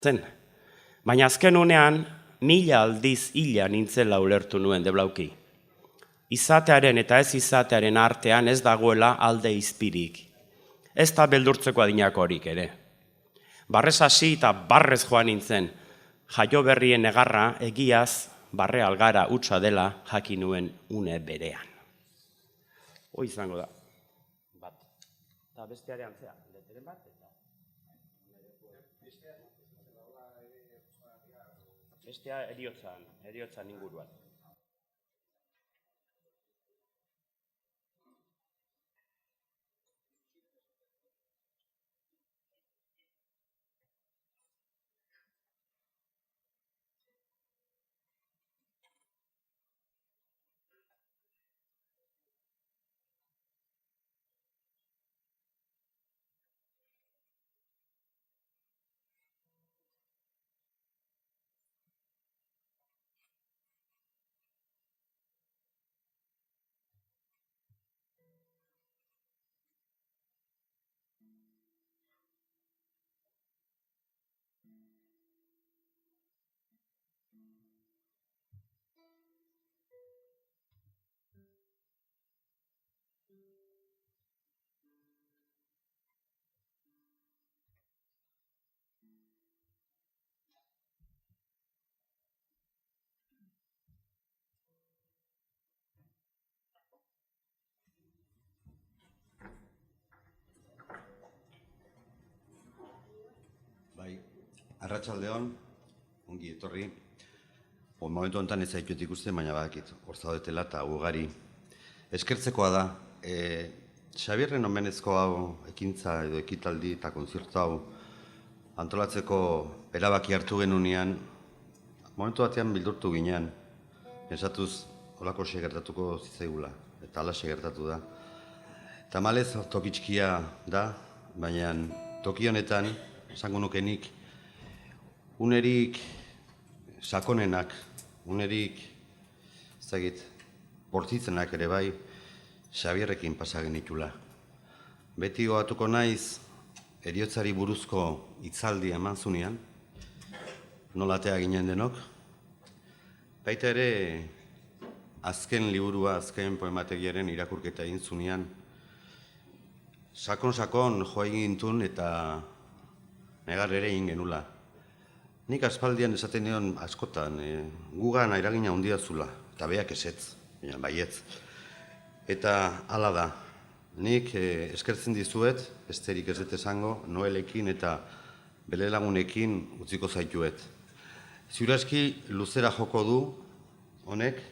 zen. Baina azken unean, 1000 aldiz hila nintzela ulertu nuen deblauki. Izatearen eta ez izatearen artean ez dagoela alde izpirik. Ez da beldurtzeko adinakorik ere. Barrez hasi eta barrez joan nintzen, jaio berrien negarra egiaz barre algara hutsa dela jakin nuen une berean. Hoi izango da. Bat. Eta besteare antzea. Leteren bat eta... Bestea eriotzan inguruan. Arratsaldeon, ongi etorri. Momentu honetan ez zaitut ikusten, baina badakit, hor zaudetela eta ugari. Eskertzekoa da, Xabierren omenezko hau ekintza edo ekitaldi eta konzertu hau antolatzeko erabaki hartu genunean, momentu batean bildurtu ginean, pensatuz holako gertatuko zitzaigula, eta halaxe gertatu da. Tamalez tokitxkia da, baina toki honetan, esango nukenik, unerik sakonenak, unerik, ezagit, bortitzenak ere bai, Xabierrekin pasa genitula. Beti goatuko naiz, heriotzari buruzko hitzaldi eman zunean, nolatea ginen denok. Baita ere, azken liburua, azken poemategiaren irakurketa egin zunean, sakon-sakon joa egintun eta negar ere egin genula. Nik aspaldian esaten nion askotan, gugan eragina handia zula, eta beak ezetz, baietz. Eta hala da, nik eskertzen dizuet, besterik ez dut esango, Noelekin eta bere lagunekin utziko zaituet. Ziurazki luzera joko du, honek,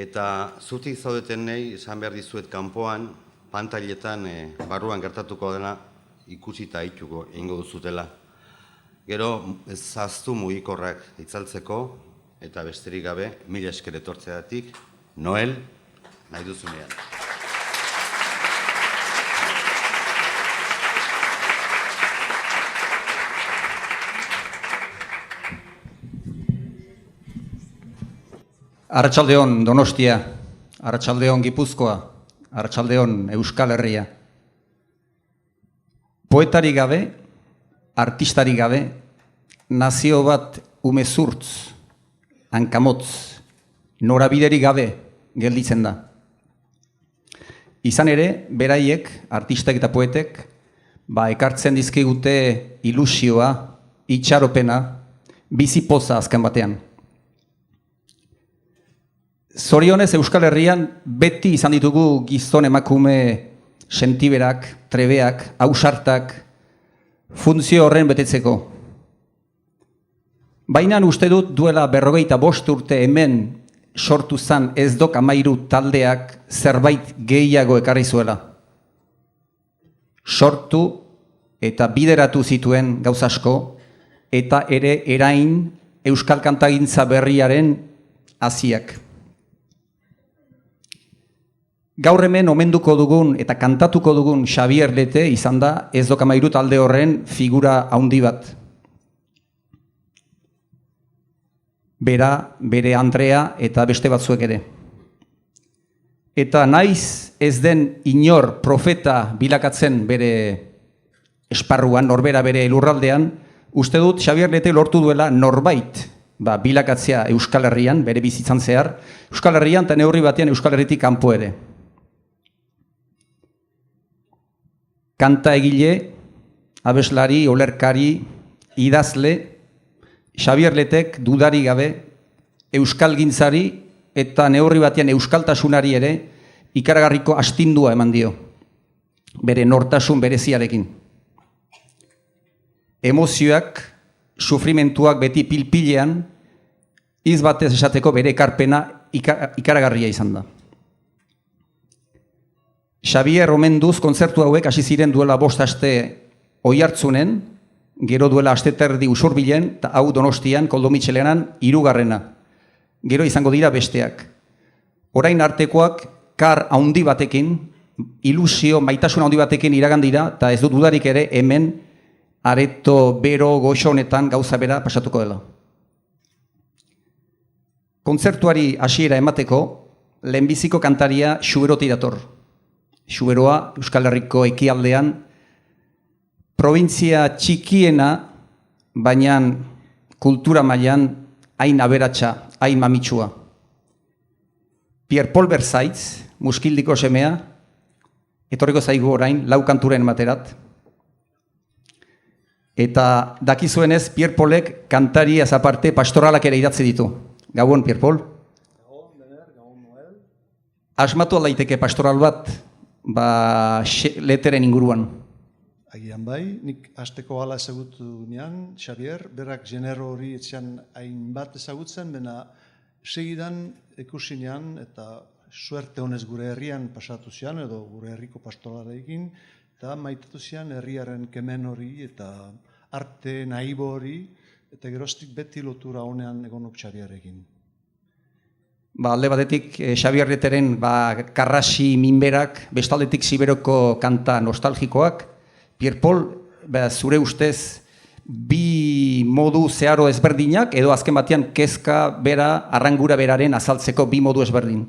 eta zutik zaudeten nahi, esan behar dizuet kanpoan, pantailetan barruan gertatuko dena ikusi eta ituko egingo duzutela. Gero, ez zaztu mugikorrak itzaltzeko, eta besterik gabe, 1000 esker etortzeatik, Noel, nahi duzunean. Arratsaldeon Donostia, arratsaldeon Gipuzkoa, arratsaldeon Euskal Herria. Poetari gabe, artistari gabe, nazio bat umezurtz, hankamotz, norabideri gabe gelditzen da. Izan ere, beraiek, artistek eta poetek, ekartzen dizkigute ilusioa, itxaropena, bizipoza azken batean. Zorionez Euskal Herrian beti izan ditugu gizon emakume sentiberak, trebeak, ausartak, funtzio horren betetzeko. Baina uste dut duela 45 urte hemen sortu zan ez dok 13 taldeak zerbait gehiago ekarri zuela. Sortu eta bideratu zituen gauza asko eta ere erain euskal kantagintza berriaren haziak. Gaur hemen omenduko dugun eta kantatuko dugun Xabier Lete izan da ez dok 13 talde horren figura handi bat. Bera, bere Andrea eta beste batzuek ere. Eta naiz ez den inor profeta bilakatzen bere esparruan, norbera bere lurraldean, Uste dut Xabier Lete lortu duela norbait bilakatzea Euskal Herrian, bere bizitzan zehar, Euskal Herrian eta neurri batean Euskal Herritik kanpo ere. Kanta egile, abeslari, olerkari, idazle, Xabier Letek dudari gabe euskalgintzari eta neurri batean euskaltasunari ere ikaragarriko astindua eman dio, bere nortasun bereziarekin. Emozioak, sufrimentuak beti pilpilean, hitz batez esateko bere ekarpena ikaragarria izan da. Xabier omenduz kontzertu hauek hasi ziren duela 5 aste Oiartzunen, gero duela asteterdi Usurbilen, eta hau Donostian, Koldo Mitxelenan, 3. Gero izango dira besteak. Orain artekoak kar handi batekin, ilusio, maitasun handi batekin iragan dira, eta ez dut dudarik ere hemen areto, bero, goxo honetan gauza bera pasatuko dela. Kontzertuari hasiera emateko, lehenbiziko kantaria Xuberotik dator. Xuberoa, Euskal Herriko ekialdean, provintzia txikiena, baina kultura mailan hain aberatsa, hain mamitsua. Pierre Paul Versailles, muskildiko semea, etorriko zaigu orain, 4 kanturen materat. Eta dakizuenez, Pierre Paulek kantari aparte pastoralak ere idatzi ditu. Gabon, Pierre Paul? Gabon, Bener, Gabon, Noel. Asmatu aldaiteke pastoral bat, Leteren inguruan. Agian bai, nik hasteko hala ezagutu nian, Xabier, berak genero hori etxean hainbat ezagutzen, bena segidan ikusi nian eta suerte honez gure herrian pasatu zian, edo gure herriko pastoralarekin, eta maitatu zian herriaren kemen hori eta arte naibo hori, eta geroztik beti lotura honean egonok Xabierrekin. Alde batetik Xabier Leteren karrasi minberak, bestaldetik Siberoko kanta nostalgikoak. Pierre Paul, zure ustez, bi modu zeharo ezberdinak, edo azken batean kezka bera, arrangura beraren azaltzeko bi modu ezberdin?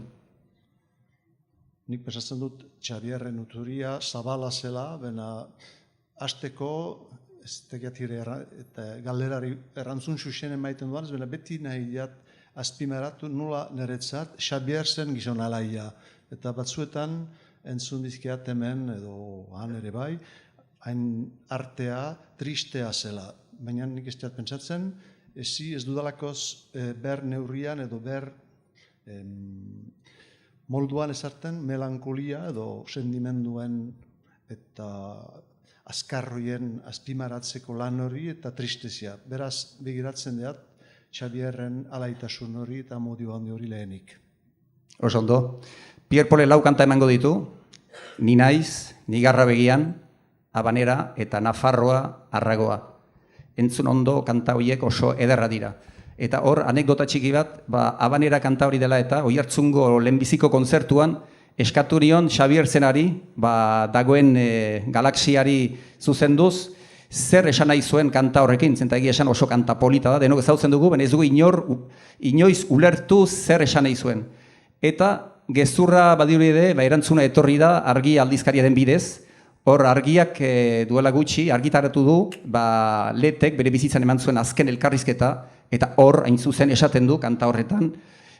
Nik pesatzen dut Xabierren uturia zabala zela, bena hasteko ez tegiatire eta galderari errantzun xuxenen maiten duan, bena beti nahi diat azpimaratu nola niretzat Xabier zen gizon alaia. Eta batzuetan entzun dizkiat hemen edo han ere bai, hain artea tristea zela. Baina nik ez diat pentsatzen, ez dudalakoz ber neurrian edo ber molduan ezarten melankolia edo sendimenduen eta azkarroien azpimaratzeko lan hori eta tristezia. Beraz, begiratzen dut, Xabierren alaitasun hori eta modio handi hori lehenik. Oso ondo. Pierre Paul 4 kanta emango ditu, Ni naiz, Nigarra begian, Habanera eta Nafarroa arragoa. Entzun ondo kanta horiek oso ederra dira. Eta hor, anekdota txiki bat, Habanera kanta hori dela eta Oiartzungo lehenbiziko kontzertuan eskaturion Xabier zenari, dagoen galaxiari zuzenduz, zer esan nahi zuen kanta horrekin, zenta egia esan oso kanta polita da, denok ezautzen dugu, baina ez dugu inoiz ulertu zer esan nahi zuen. Eta gezurra badirudi erantzuna etorri da argi aldizkariaren bidez, hor argiak duela gutxi, argitaratu du, Letek bere bizitzan eman zuen azken elkarrizketa, eta hor hain zuzen esaten du kanta horretan,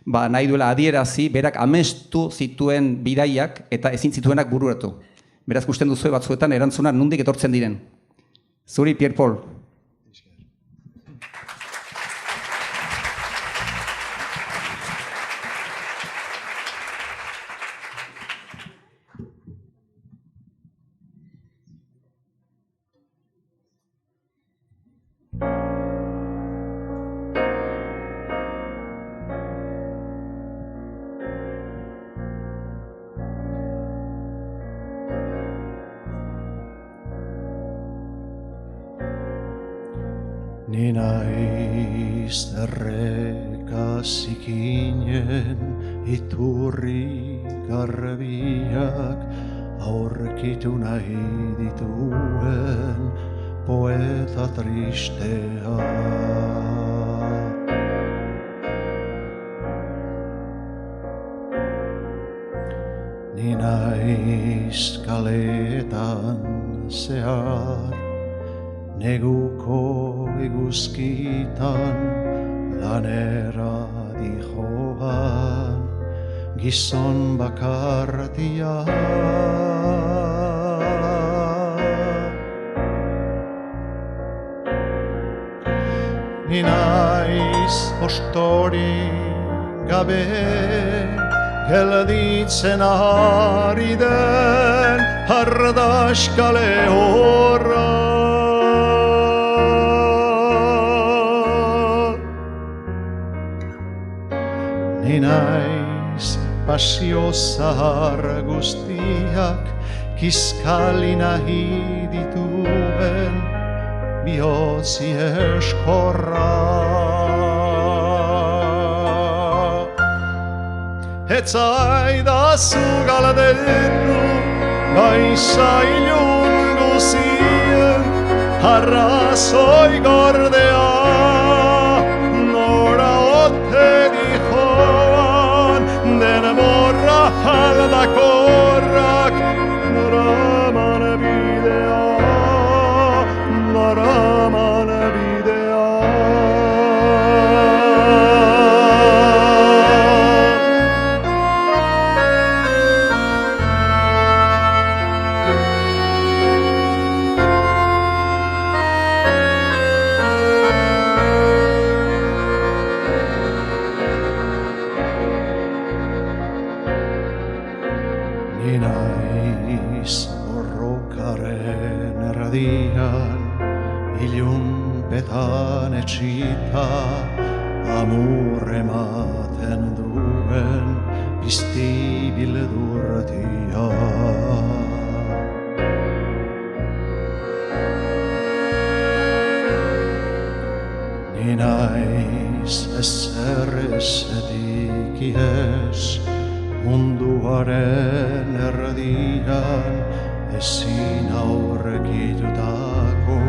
nahi duela adierazi, berak amestu zituen bidaiak eta ezin zituenak bururatu. Beraz gusten duzue batzuetan erantzuna nondik etortzen diren. Zuri, Pierre Paul. Ni naiz erreka zikinen iturri garbiak aurkitu nahi dituen poeta tristea. Ni naiz kaletan zehar neguko eguzkitan lanera dijoan gizon bakartia. Ni naiz ostori gabe gelditzen ari den ardaskale horra. Ni naiz pasio zahar guztiak kiskali nahi dituen bihotzi eskorra. Ez zaidazu galdetu gaiza ilun guzien arrazoi gordea. Nora ote dijoan denborra aldakorrak naraman bidea. Naraman bidea. Ni naiz borrokaren erdian ilunpetan etxita amur ematen duen pizti bildurtia. Ni naiz ezer ezetik ihes munduaren erdian ezin aurrekitutako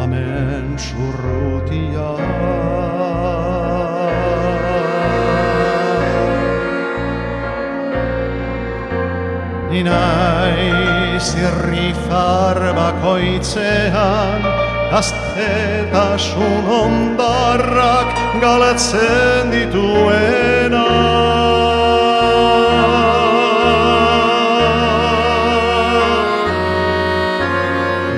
amen surrutia. Ni naiz irrifar bakoitzean gaztetasun ondarrak galatzen dituena.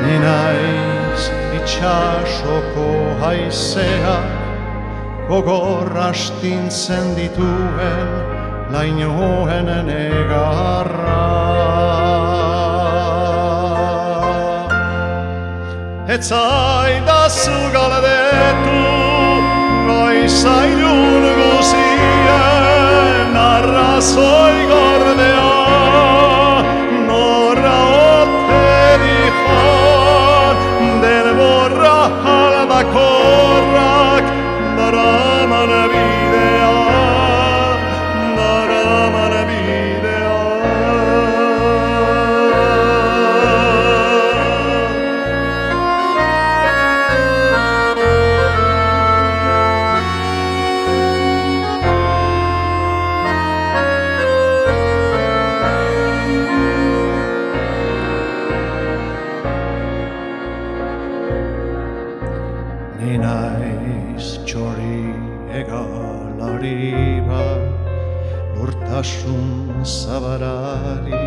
Ni naiz itxasoko haizeak gogor astintzen dituen lainoen negarra. Ez zaidazu galdetu goiza ilun guzien arrazoi gordea. Nora ote dijoan denborra aldakorrak naraman bidea. Naraman bidea. Ni naiz txori egalari bat lurtasun zabarari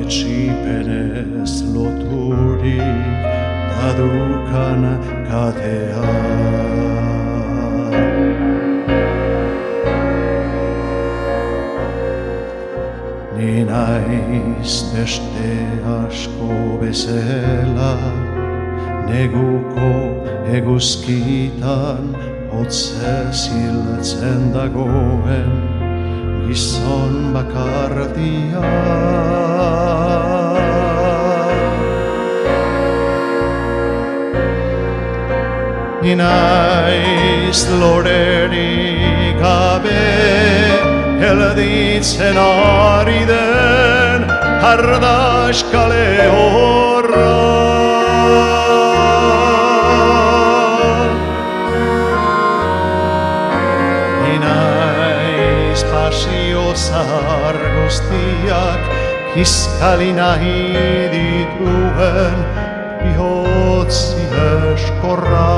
etxipenez loturik dadukan katea. Ni naiz beste asko bezala neguko eguzkitan hotzez hiltzen dagoen gizon bakartia. Ni naiz lorerik gabe gelditzen ari den ardaskale horra. Pasio zahar guztiak kiskali nahi dituen bihotzi eskorra.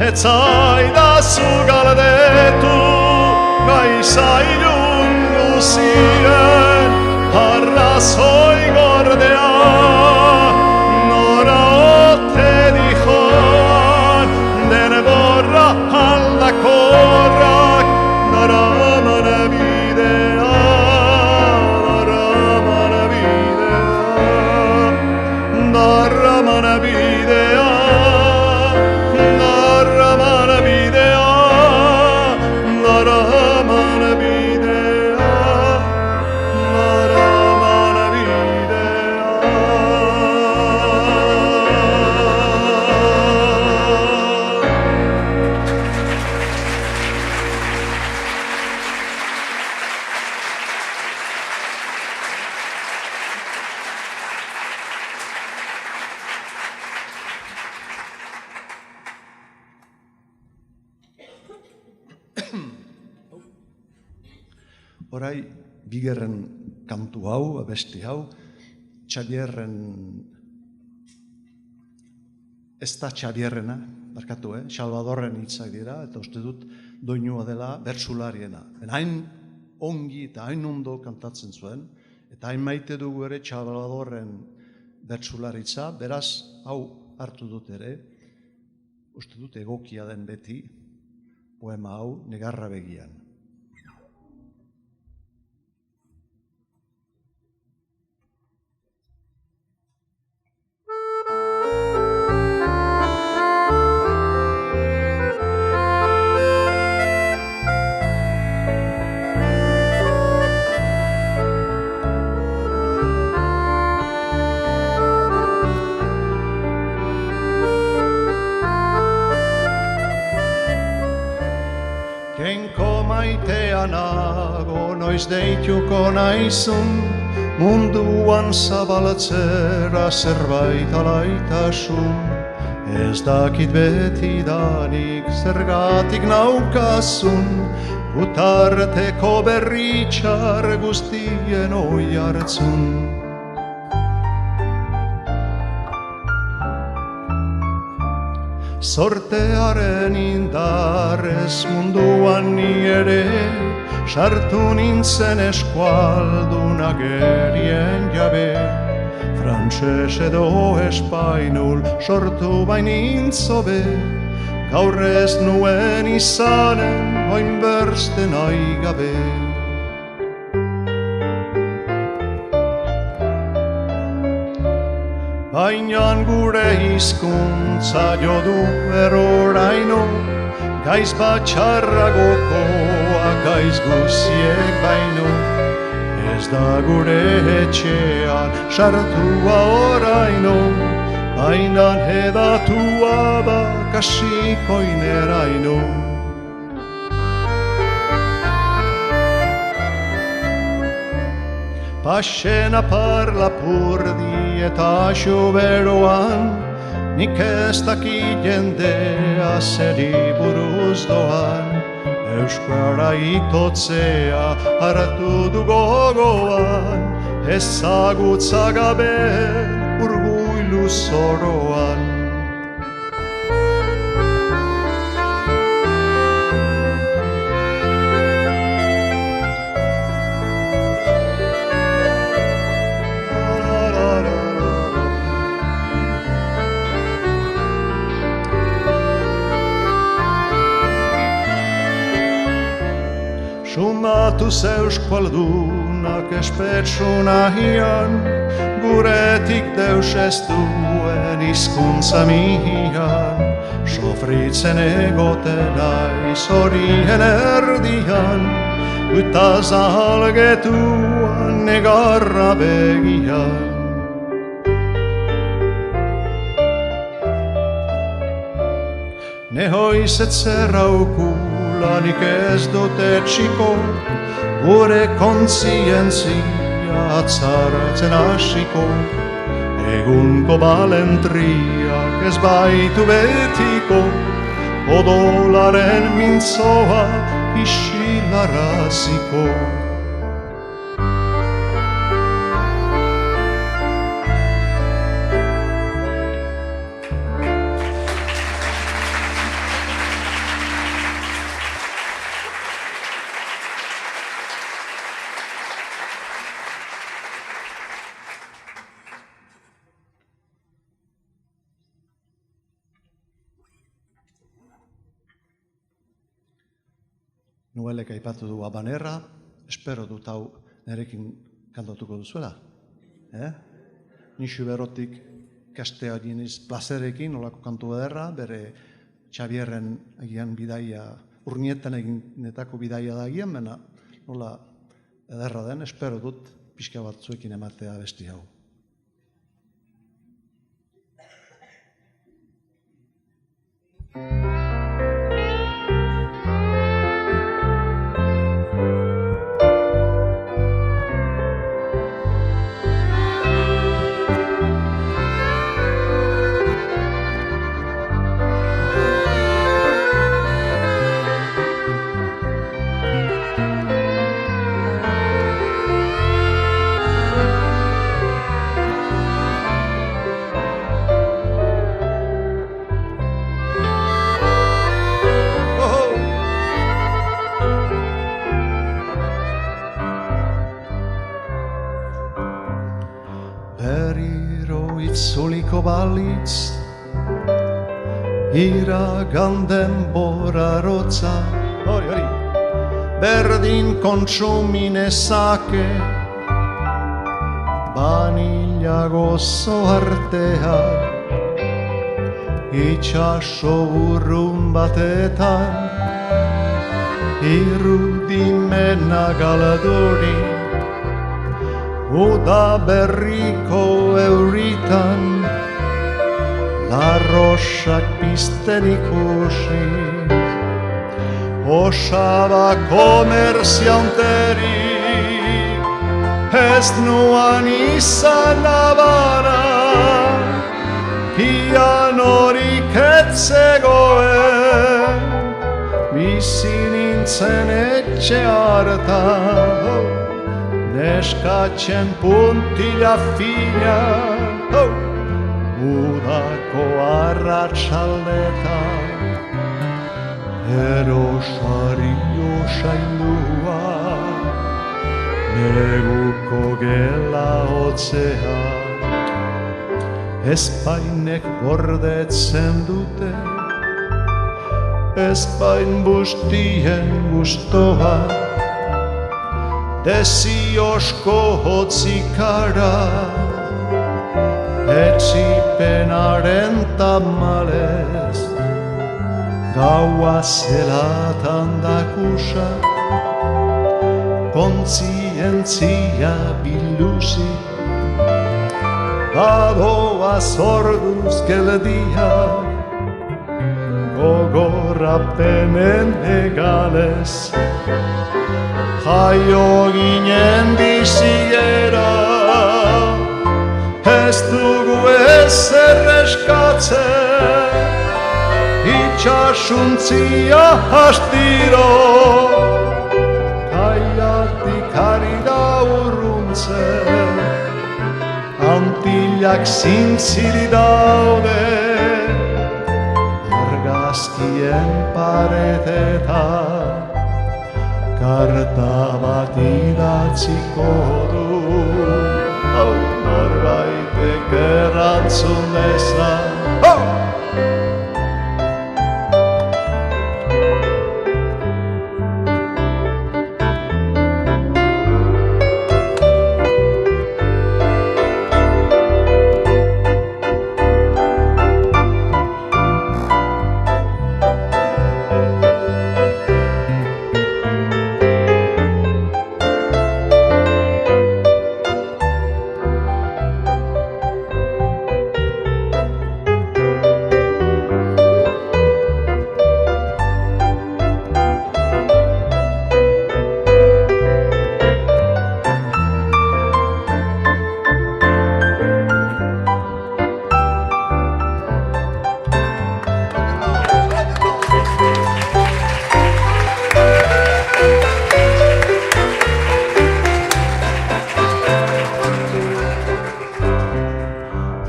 Etzaidazu galdetu gaizailun guzien arrazoi gordea, nora ote dijon denborra aldakorrak daraman bidea, daraman bidea, daraman bidea. Horai, bigarren kantu hau, abesti hau, Xabierren, ez da Xabierrena, barkatu, Salvadorren hitzak dira, eta uste dut doinua dela bertsulariena. Hain ongi eta hain ondo kantatzen zuen, eta hain maite dugu ere Salvadorren bertsularitza, beraz, hau hartu dut ere, uste dut egokia den beti, poema hau, Negarra begian. Kenko maitea nago, noiz deituko naizun, munduan zabaltzera zerbait alaitasun. Ez dakit beti danik zergatik naukazun, utarteko berritxar guztien oi hartzun. Sortearen indarrez munduan ni ere, sartu nintzen eskualdun agerien jabe. Frantses edo espainol sortu bainintzobe, gaur ez nuen izanen oin bersten aigabe. Bainan gure hizkuntza jo du eroraino, gaiz batxarragokoa gaiz guziek baino. Ez da gure etxean sartua oraino, bainan edatua bakasiko ineraino. Paxena parlapurdi eta xuberoan, nik ez dakit jendea zeri buruz doan. Euskara itotzea hartu du gogoan, ezagutza gabe urguilu zoroan. Sumatuz euskaldunak espetsu nahian, guretik deus ez duen hizkuntza mihian. Sofritzen egoten naiz horien erdian, eta zalgetuan negarra begian. Nehoiz etzerraukulanik ez dut etxiko, gure kontzientzia atzartzen hasiko. Egunko balentriak ez baitu betiko, odolaren mintzoa isilaraziko. Nuelek aipatu du Habanera, espero dut hau nerekin kantatuko duzuela. Nixu berotik kastea diniz plazerekin, olako kantu ederra, bere Xabierren egian bidaia, urnietan eginetako bidaia da egian, bena nola ederra den, espero dut pixka batzuekin ematea besti hau. Berriro itzuliko balitz, iragan denborarotza, berdin kontsuminezake, banila gozo artean, itxaso burrun batetan, irudimena galdurik, uda berriko euritan, larrosak pizten ikusi, osaba komerzianterik, ez nuan izan abara, pianorik etzegoen, bizi nintzen etxe hartan, neskatzen puntila fina, udako arratsaldetan, erosari osaindua, neguko gela hotzea, ezpainek gordetzen dute, ezpain bustien gustoa, desiosko hotzikara, etzipenaren tamalez, gaua zelatan dakusa, kontzientzia biluzi, badoa zorduz geldia, gogorrapenen egalez, jaio ginen biziera, ez dugu ezer eskatzen, itxasuntzia hastiro, kaiatik ari da urruntzen, antillak zintziri daude, argazkien paretetan, karta bat idatziko du, norbaitek erantzun dezan.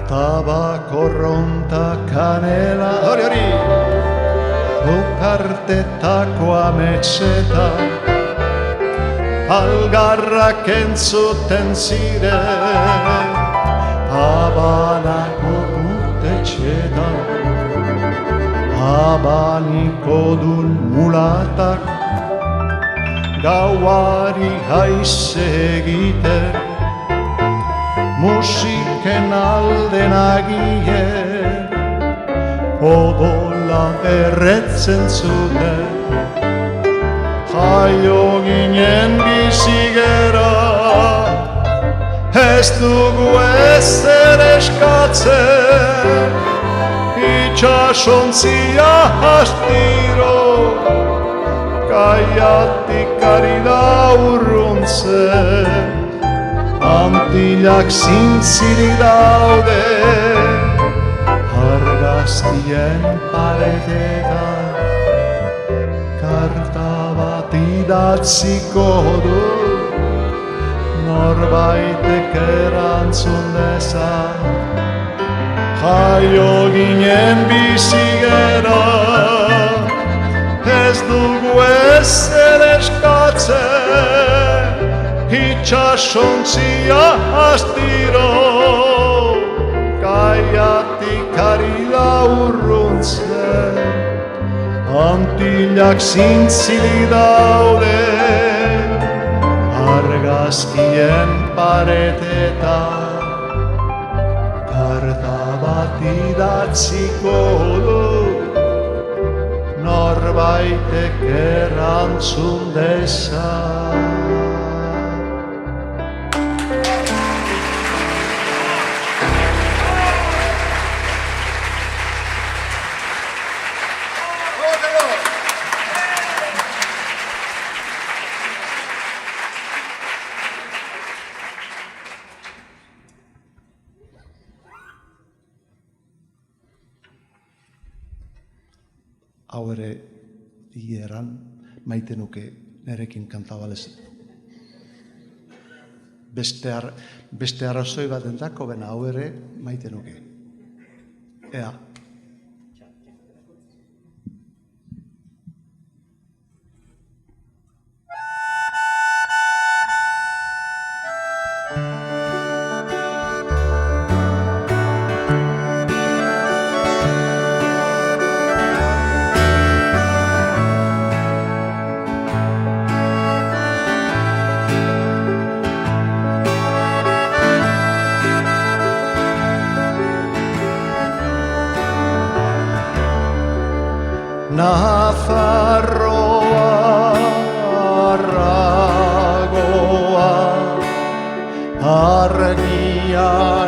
Tabakorronta kanela, ukartetako ametseta, algarrak entzuten ziren, Habanako putetxetan, abaniko dun mulatak, gauari haize egiten, musiken alde nagie, odola erretzen zuten, jaio ginen bizigera, ez dugu ezer eskatzen, itxasontzia astiro, kaiatik ari da urruntzen, Antillak zintzirik daude, argazkien paretetan, karta bat idatziko du, norbaitek erantzun dezan, jaio ginen bizigera, ez dugu ezer eskatzen, itxasontzia astiro, kaiatik ari da urruntzen, Antillak zintzilik daude, argazkien paretetan, karta bat idatziko du, norbaitek erantzun dezan. Hau ere, hieran, maite nuke nerekin kantabalez. Beste arrazoi bat entako, bena hau ere maite nuke. Ea. Nafarroa, Arragoa, argiaren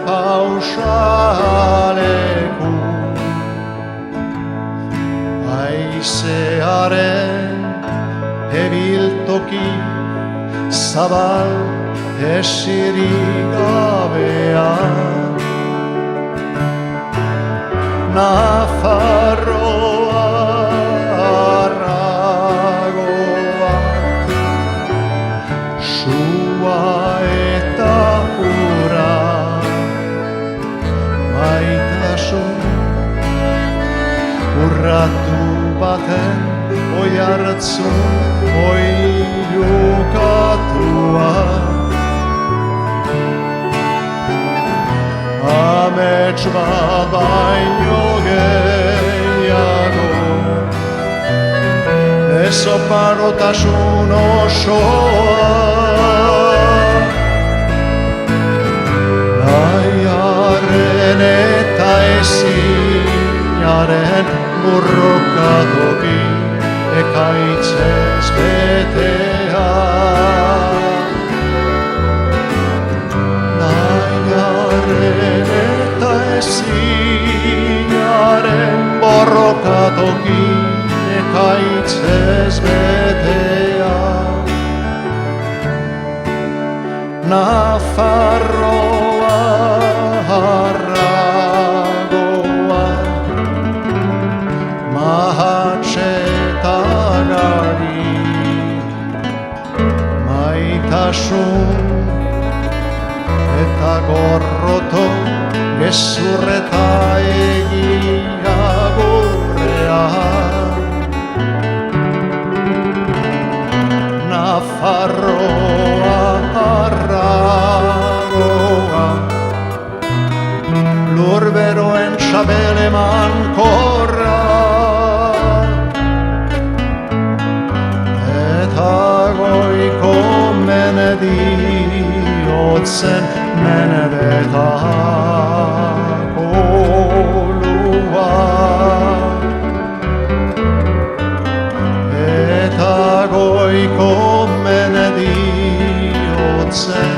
pausaleku, haizearen ebiltoki zabal esirik gabean. Nafarroa, Arragoa, sua eta ura, maitasun urratu baten oihartzun oihukatua. Amets bat baino gehiago, ez oparotasun osoa, nahiaren eta ezinaren burrokatoki ekaitzez betea. Eta ezinaren borrokatoki ekaitzez betea. Nafarroa, Arragoa, mahatxetagari, maitasun eta gorroto, gezurreta egia gurrean. Nafarroa, Arragoa, lurberoen xabele mankorra, bihurtzen menedetako lua. Eta goiko menediotzen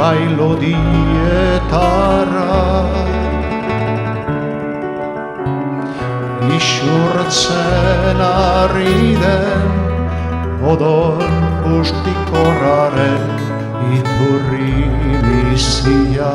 bailo dietara isurtzen ari den odol bustikorraren iturri bizia.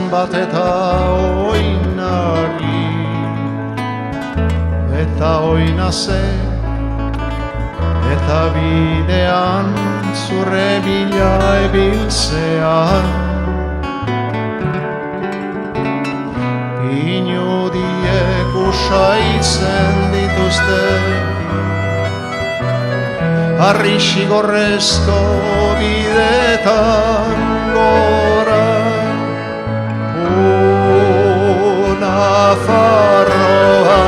Bat eta oinari eta oinaze eta bidean zure bila ebiltzean inudiek usaitzen dituzte harri-xigorrezko bidetan gora. Nafarroa,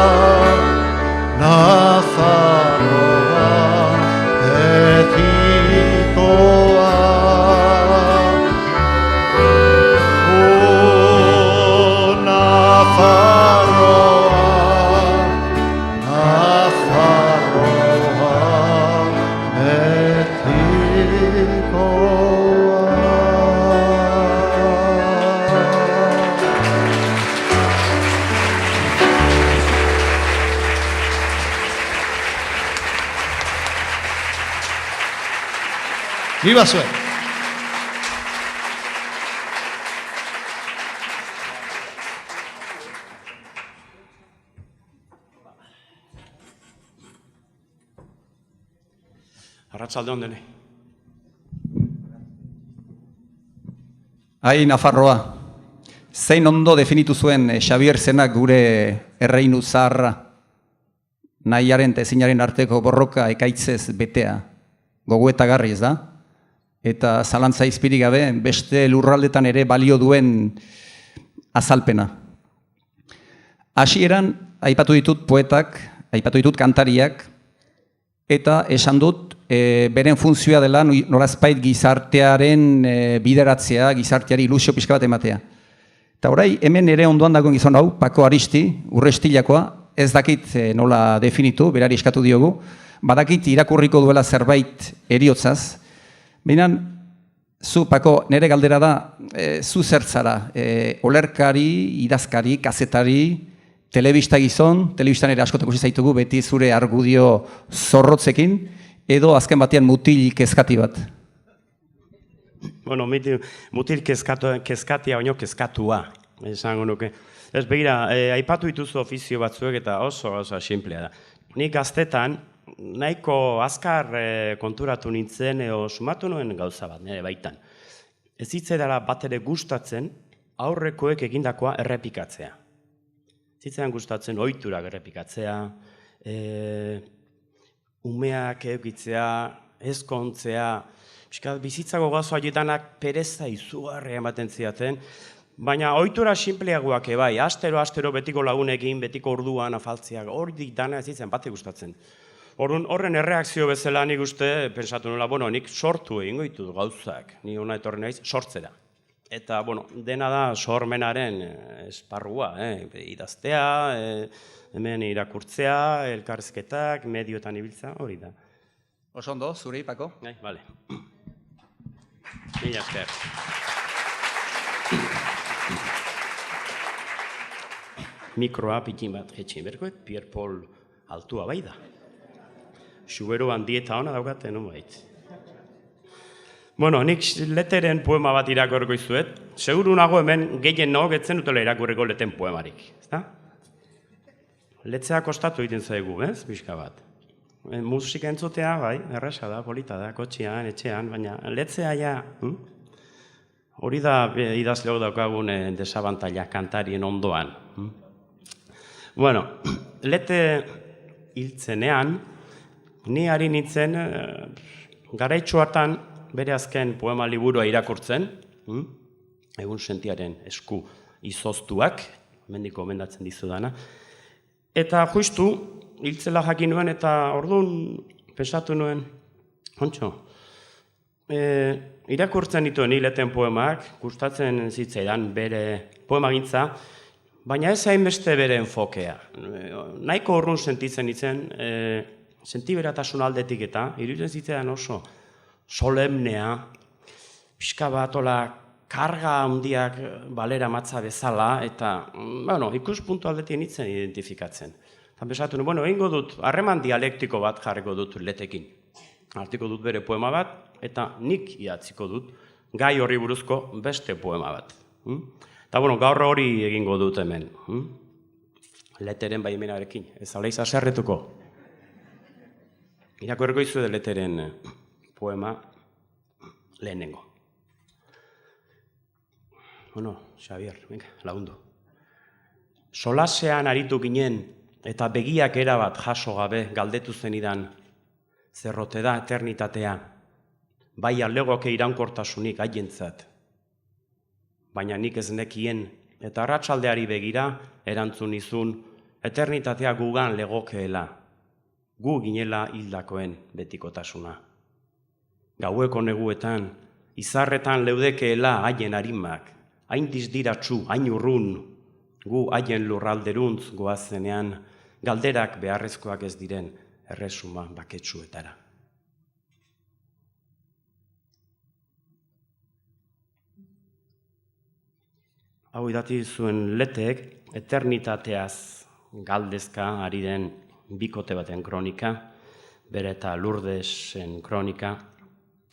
Nafarroa, betikoa. Nafarroa, Nafarroa, betikoa. Viva Zue! Arratsalde on denei. Ai, Nafarroa, zein ondo definitu zuen Xabier Zenak gure erreinu zaharra, nahiaren eta ezinaren arteko borroka ekaitzez betea, gogoetagarri ez da? Eta zalantza izpirik gabe, beste lurraldetan ere balio duen azalpena. Hasieran aipatu ditut poetak, aipatu ditut kantariak, eta esan dut beren funtzioa dela norazpait gizartearen bideratzea, gizarteari ilusio pixka bat ematea. Eta orai, hemen ere ondoan dagoen gizon hau, Pako Aristi, Urrestilakoa, ez dakit nola definitu, berari eskatu diogu, badakit irakurriko duela zerbait eriotzaz. Behinan, zu, Pako, nire galdera da, zu zertzara, olerkari, idazkari, kazetari, telebista gizon, telebistan ere askotak usi zaitugu, beti zure argudio zorrotzekin, edo azken batean mutil kezkati bat. Bueno, mutil kezkatia baino kezkatua, esango nuke. Ez begira, aipatu dituzu ofizio batzuek eta oso simplea da. Nik gaztetan nahiko azkar konturatu nintzen sumatu nuen gauza bat, nire baitan. Ez zitzaidala bat ere gustatzen aurrekoek egindakoa errepikatzea. Zitzaidan gustatzen ohiturak errepikatzea, umeak eukitzea, ezkontzea, bizitzako gazo haiedanak pereza izugarria ematen ziaten, baina ohitura sinpleagoak ebai, astero betiko lagunekin, betiko orduan afaltziak, hori dana ez zitzen bate gustatzen. Horren erreakzio bezala nik uste, pensatu nola, nik sortu egingo ditut gauzak, ni hona etorri naiz, sortzera. Eta, dena da sormenaren esparrua, idaztea, hemen irakurtzea, elkarrizketak, medioetan ibiltza, hori da. Oso ondo, zure Pako? Bale. Mila esker. Mikroa pitin bat jetxin berkoet, Pierre Paul altua bai da. Xuberoan dieta hona daukaten, no bait. Nik Leteren poema bat irakurriko izuet. Seguru nago hemen gehien getzen dutela irakurriko Leten poemarik. Letzea kostatu egiten zaigu, ez? Pixka bat. Musika entzutea, bai, erresa da, polita da, kotxian, etxean, baina letzea ja, hori da idazleo daukagun desabantaila kantarien ondoan. Lete hiltzenean, ni ari nintzen, garaitxo hartan, bere azken poema liburua irakurtzen, egun sentiaren esku izoztuak, mendiko mendatzen dizudana, eta justu, hiltzela jakin nuen eta orduan pensatu nuen, irakurtzen dituen Leten poemak, gustatzen zitzaidan bere poemagintza, baina ez hainbeste bere enfokea. Nahiko urrun sentitzen ditzen, sentiberatasun aldetik eta, iruditzen zitzaidan oso solemnea, pixka bat karga handiak balera matza bezala, eta ikuspuntu aldetik nintzen identifikatzen. Eta besatu nuen, egingo dut, harreman dialektiko bat jarriko dut Letekin. Hartiko dut bere poema bat, eta nik idatziko dut gai horri buruzko beste poema bat. Eta gaur hori egingo dut hemen. Leteren baimenarekin, ez alaiz aserretuko. Irakurriko izu Leteren poema lehenengo. Xavier, lagundu. Solasean aritu ginen, eta begiak erabat jaso gabe galdetu zenidan, zerrote da eternitatea, bai alegoke iraunkortasunik haientzat. Baina nik ez nekien, eta arratsaldeari begira, erantzun izun, eternitatea gugan legokeela, gu ginela hildakoen betikotasuna. Gaueko neguetan, izarretan leudekeela haien harimak, hain dizdiratsu, hain urrun, gu haien lurralderuntz goazenean, galderak beharrezkoak ez diren erresuma baketsuetara. Hau idati zuen Letek, eternitateaz galdezka ari den bikote baten kronika, bere eta Lurdesen kronika,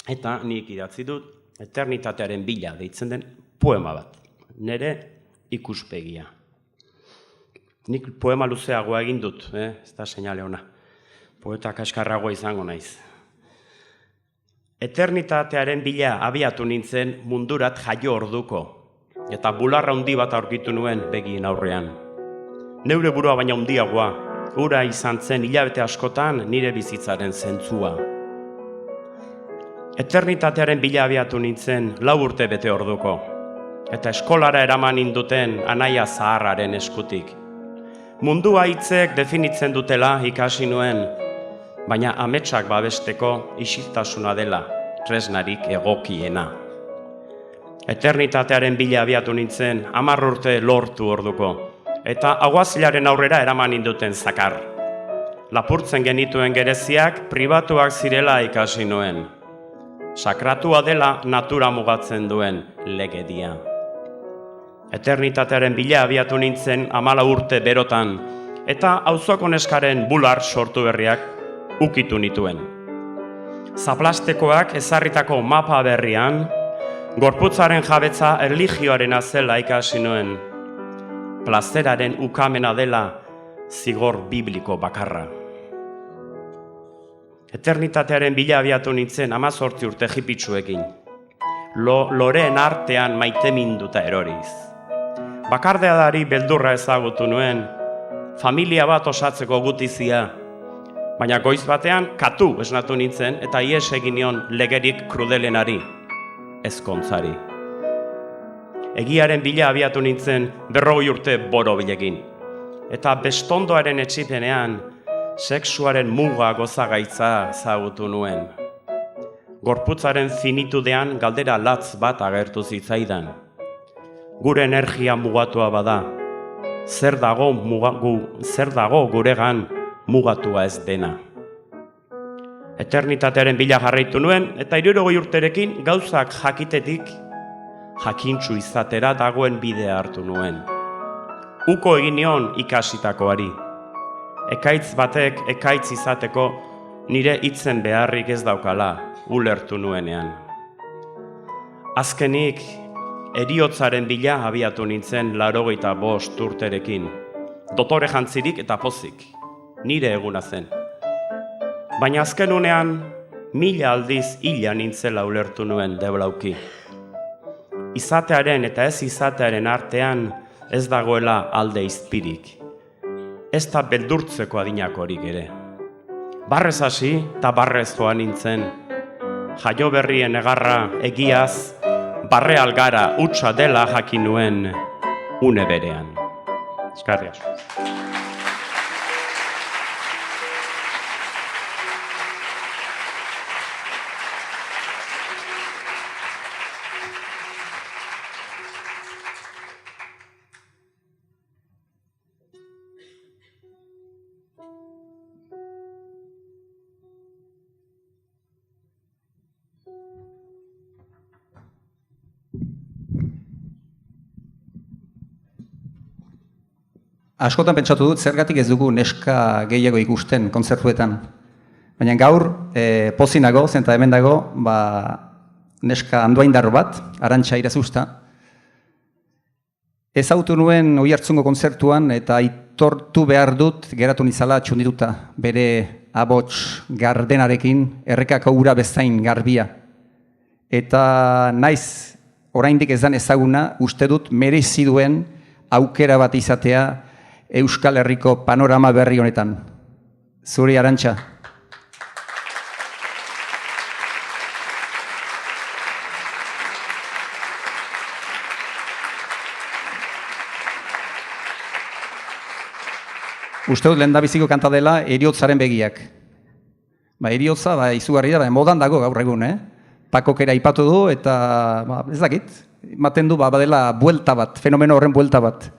eta nik idatzi dut, eternitatearen bila deitzen den poema bat, nire ikuspegia. Nik poema luzeagoa egin dut, ez da seinale ona. Poeta kaskarragoa izango naiz. Eternitatearen bila abiatu nintzen mundurat jaio orduko, eta bularra handi bat aurkitu nuen begien aurrean. Neure burua baina handiagoa, hura izan zen hilabete askotan nire bizitzaren zentzua. Eternitatearen bila abiatu nintzen 4 urte bete orduko, eta eskolara eraman induten anaia zaharraren eskutik. Mundua hitzek definitzen dutela ikasi nuen, baina ametsak babesteko isiltasuna dela, tresnarik egokiena. Eternitatearen bila abiatu nintzen 10 urte lortu orduko, eta aguazilaren aurrera eraman induten zakar. Lapurtzen genituen gereziak pribatuak zirela ikasi nuen. Sakratua dela natura mugatzen duen legedia. Eternitatearen bila abiatu nintzen 14 urte berotan, eta auzoko neskaren bular sortu berriak ukitu nituen. Zaplastekoak ezarritako mapa berrian, gorputzaren jabetza erlijioaren zela ikasi nuen. plazeraren ukamena dela zigor bibliko bakarra. Eternitatearen bila abiatu nintzen 18 urte jipitsuekin. Loreen artean maiteminduta eroriz. Bakardeadari beldurra ezagutu nuen, familia bat osatzeko gutizia, baina goiz batean katu esnatu nintzen eta ies egin nion legerik krudelenari, ezkontzari. Egiaren bila abiatu nintzen 40 urte borobilekin, eta bestondoaren etsipenean sexuaren muga gozagaitza ezagutu nuen. Gorputzaren finitudean galdera latz bat agertu zitzaidan. Gure energia mugatua bada, zer dago guregan mugatua ez dena. Eternitatearen bila jarraitu nuen, eta 60 urterekin gauzak jakitetik jakintsu izatera dagoen bidea hartu nuen. Uko egin nion ikasitakoari. Ekaitz batek ekaitz izateko nire hitzen beharrik ez daukala, ulertu nuenean. Azkenik, heriotzaren bila abiatu nintzen 85 urterekin. Dotore jantzirik eta pozik, nire eguna zen. Baina azken unean, 1000 aldiz hila nintzela ulertu nuen deblauki. Izatearen eta ez izatearen artean ez dagoela alde izpirik. Ez da beldurtzeko adinakorik ere. Barrez hasi eta barrez joan nintzen. Jaio berrien egarra egiaz, barre algara hutsa dela jakin nuen une berean. Eskerrik asko. Askotan pentsatu dut, zergatik ez dugu neska gehiago ikusten kontzertuetan. Baina gaur, pozinago, zenta hemen dago, neska andoaindarro bat, Arantxa Irazusta. Ezagutu nuen Oiartzungo kontzertuan eta aitortu behar dut geratu nizala txundituta, bere abots gardenarekin, errekako ura bezain garbia. Eta naiz, oraindik ez dan ezaguna, uste dut merezi duen aukera bat izatea Euskal Herriko panorama berri honetan. Zuri, Arantxa. Uste dut lehendabiziko kanta dela Heriotzaren begiak. Heriotza izugarri da, modan dago gaur egun, Pakok ere aipatu du eta ez dakit, ematen du badela buelta bat, fenomeno horren buelta bat.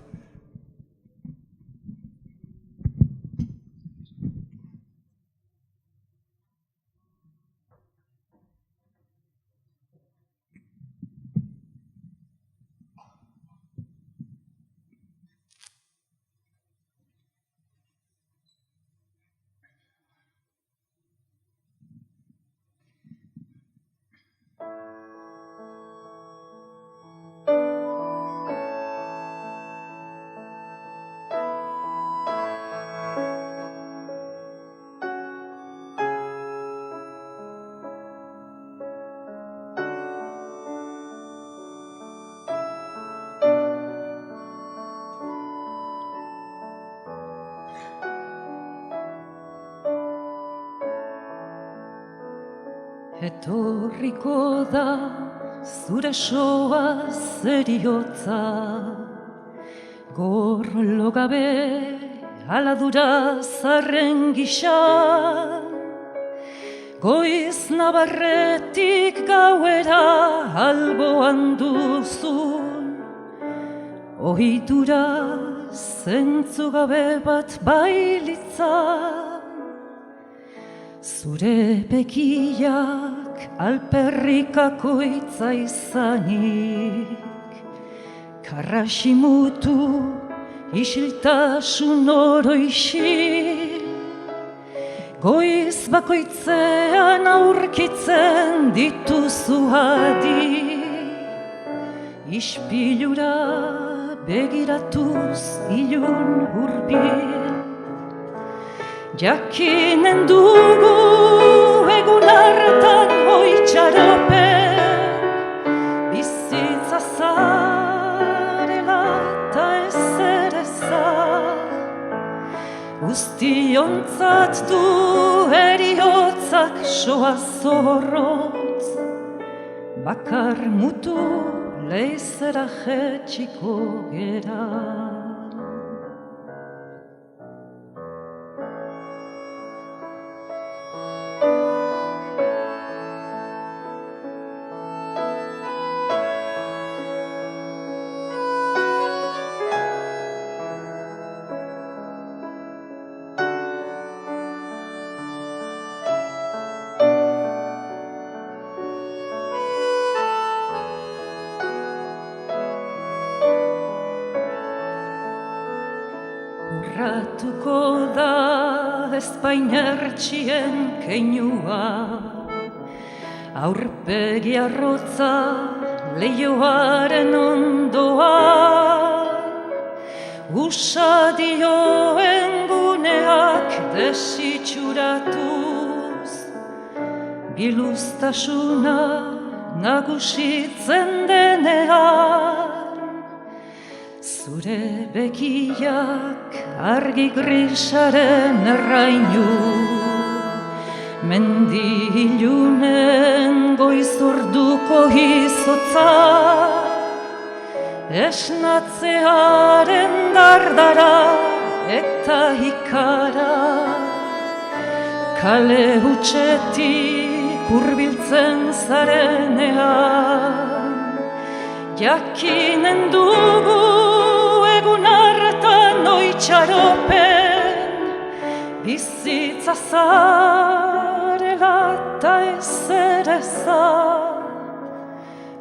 Etorriko da zure soa zeriotza, gorlo gabe aladura zarren gisa, goiz nabarretik gauera alboan duzun, ohitura zentzu gabe bat bailitza. Zure begiak alperrikakoitza izanik, karrasimutu isiltasun oroixil, goiz bakoitzean aurkitzen dituzu adi, ispilura begiratuz ilun hurbil. Jakinen dugu egun hartan hoitxaropen, bizitza zarela eta ezer ezar. Guztiontzat du eriotzak soa zorrotz, bakar mutu leizera jetxiko gera. Urratuko da Espainertxien keinua, aurpegi arrotza leioaren ondoa, usadioen guneak desitxuratuz, biluztasuna nagusitzen denean. Zure begiak argi grisaren errainu, mendi ilunen goizorduko izotza, esnatzearen dardara eta ikara, kale hutsetik hurbiltzen zarenean, jakinen dugu egun hartan oitxaropen, bizitza zarela eta ezer ezar.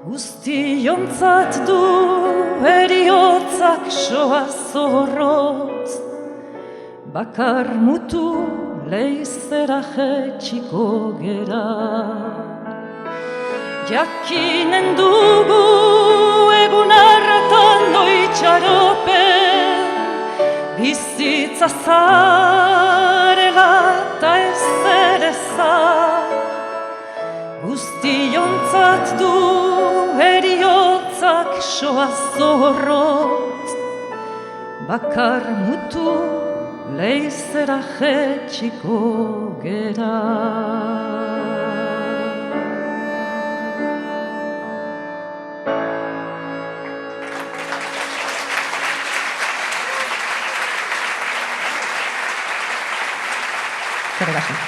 Guztiontzat du eriotzak soa zorrotz, bakar mutu leizera jetxiko gera. Jakinen dugu egun hartan oitxaropen, bizitza zarela eta ezer ezar. Guztiontzat du eriotzak soa zorrotz, bakar mutu leizera jetxiko gera. Gracias.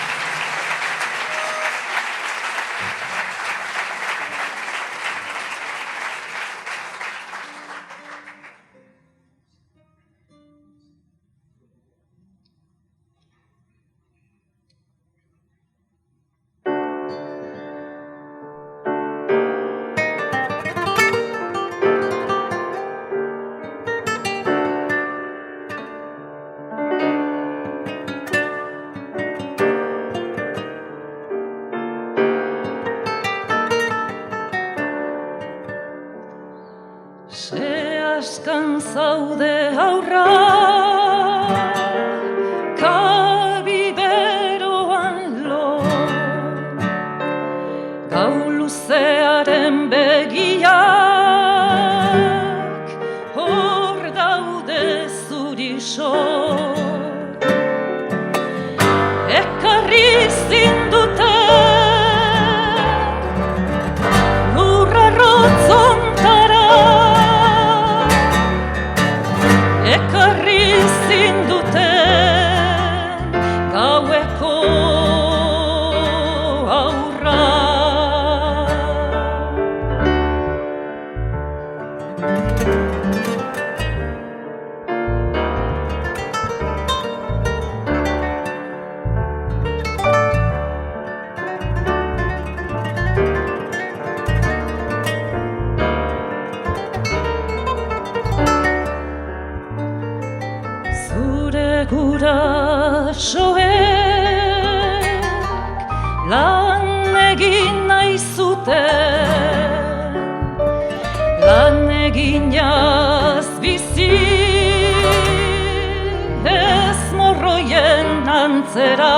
Askan zaude aurra, kabi beroan lo, gau luzearen begiak, hor daude zuriso. Ekarri zinduten lurra rotzontara, ekarri zinduten gaueko aurra. Gurasoek lan egin nahi zuten, lan antzera.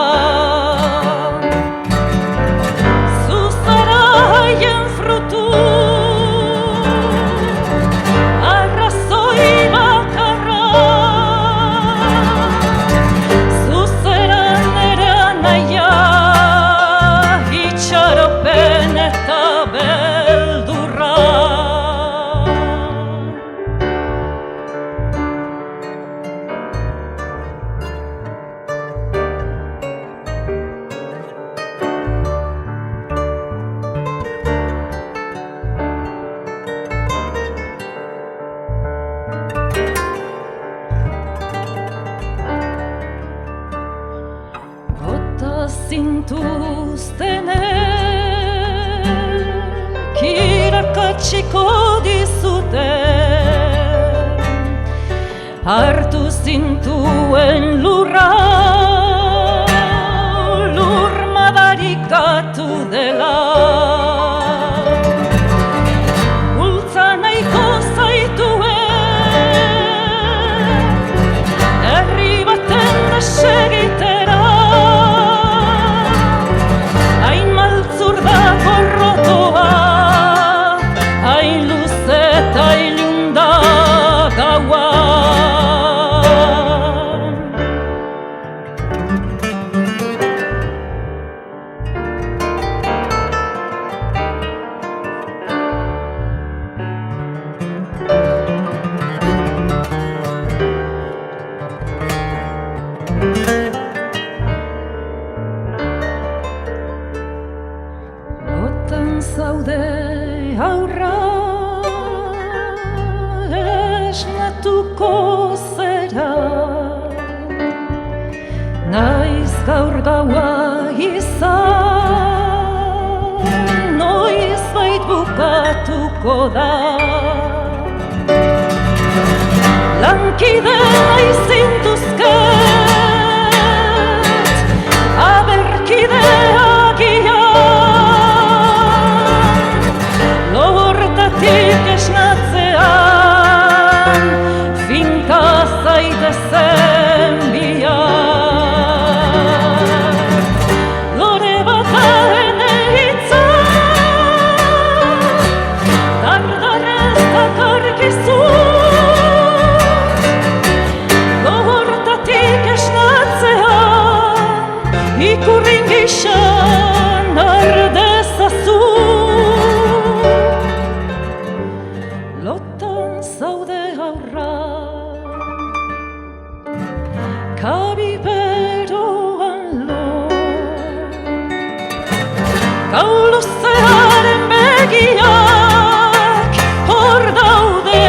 Zuzara haien frutu, arrazoi bakarra. Zuzera nere anaia, itxaropen eta beldurra. Bota zintuztenek irakatsiko dizute, hartu zintuen lurra, lur madarikatu dela. Bultza nahiko zaituen, herri baten desegitera. Hain maltzur da gorrotoa, hain luze eta ilun da gaua. Lotan zaude aurra, esnatuko zera. Naiz gaur gaua izan, noizbait bukatuko da. Lankide naizintuzket, aberkide agian, lortatik esnatzean, finka zaitezen bian. Lore bat ene hitza, dardarez dakarkizut, lortatik esnatzean, ikurrin gixan ardezazu. Lotan zaude aurra, kabi beroan lo, gau luzearen begiak hor daude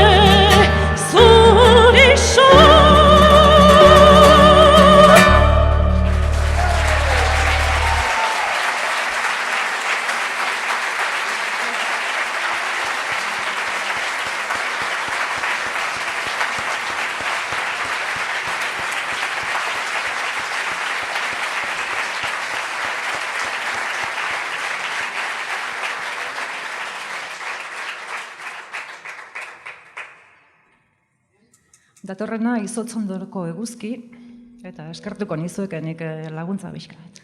zurixo. Datorrena izotzondoroko eguzki, eta eskertuko nizuekenik laguntza bizka bat.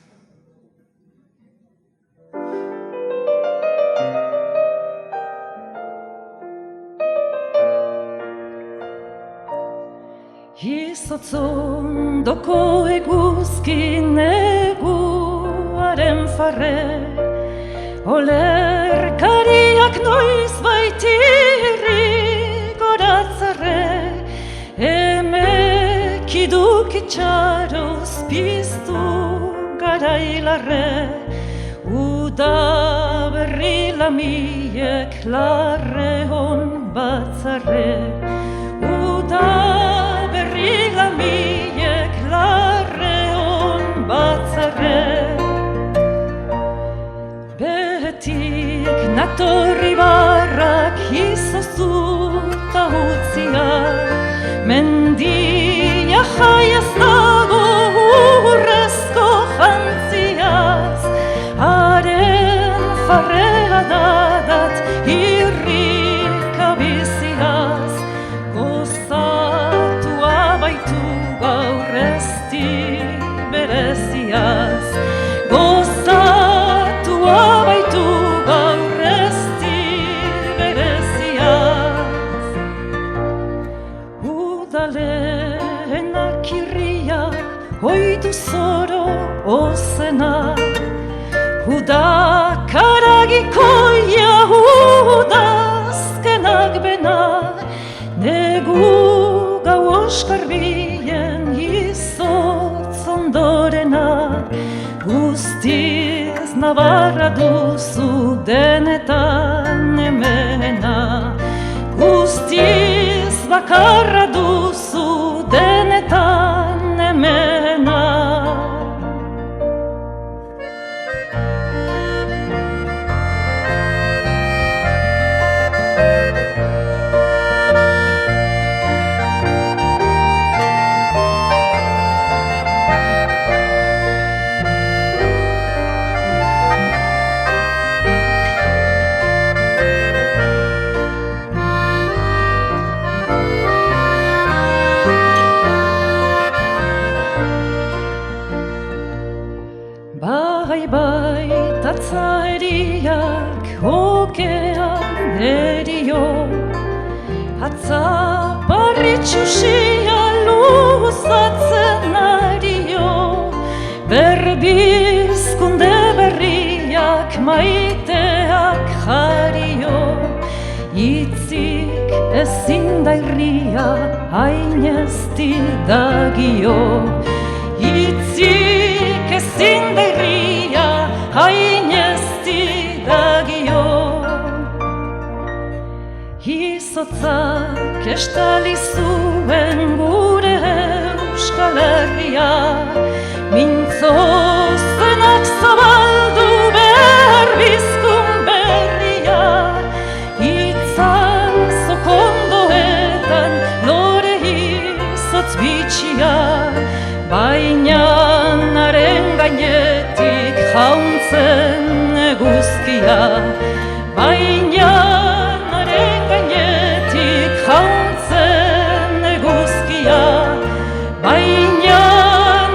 Izotzondoko eguzki neguaren farre, olerkariak noiz baitirri goratzarre, emekiduk itxaroz piztu garailarre, uda berri lamiek larre hon batzarre, uda berri lamiek larre hon batzarre. Behetik natorri barrak izozu ta utzia, mendia jaiaz dago urrezko jantziaz, haren farrea dadat irrika biziaz, gozatua baitu gaur ezti berezi. duzu zoro ozena. Udakaragiko udazkenak bena, negu gau oskarbien izotz ondorena. Guztiz nabarra duzu denetan emena, guztiz bakarra duzu denetan emena. Bai, tatza eriak okean erio, atza parritxusia luzatzen ario, berbizkunde berriak maiteak jario, itzik ezin da irria hain ez didagio, itzik ezin da irria hain ez didagio. Izotzak estali zuen gure Euskal Herria, mintzo zenak zabaldu behar bizkun berria, itzal zokondoetan lore izotz bitxia, baina haren gainetik jauntzen eguzkia, baina haren gainetik jauntzen eguzkia, baina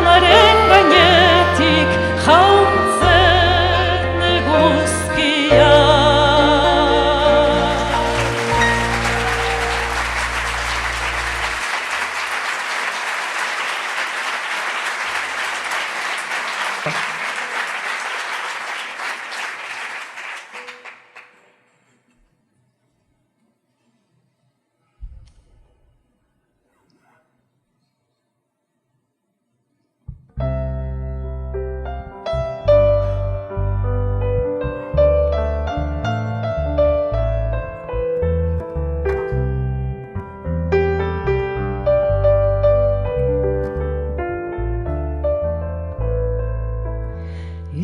haren gainetik jauntzen eguzkia.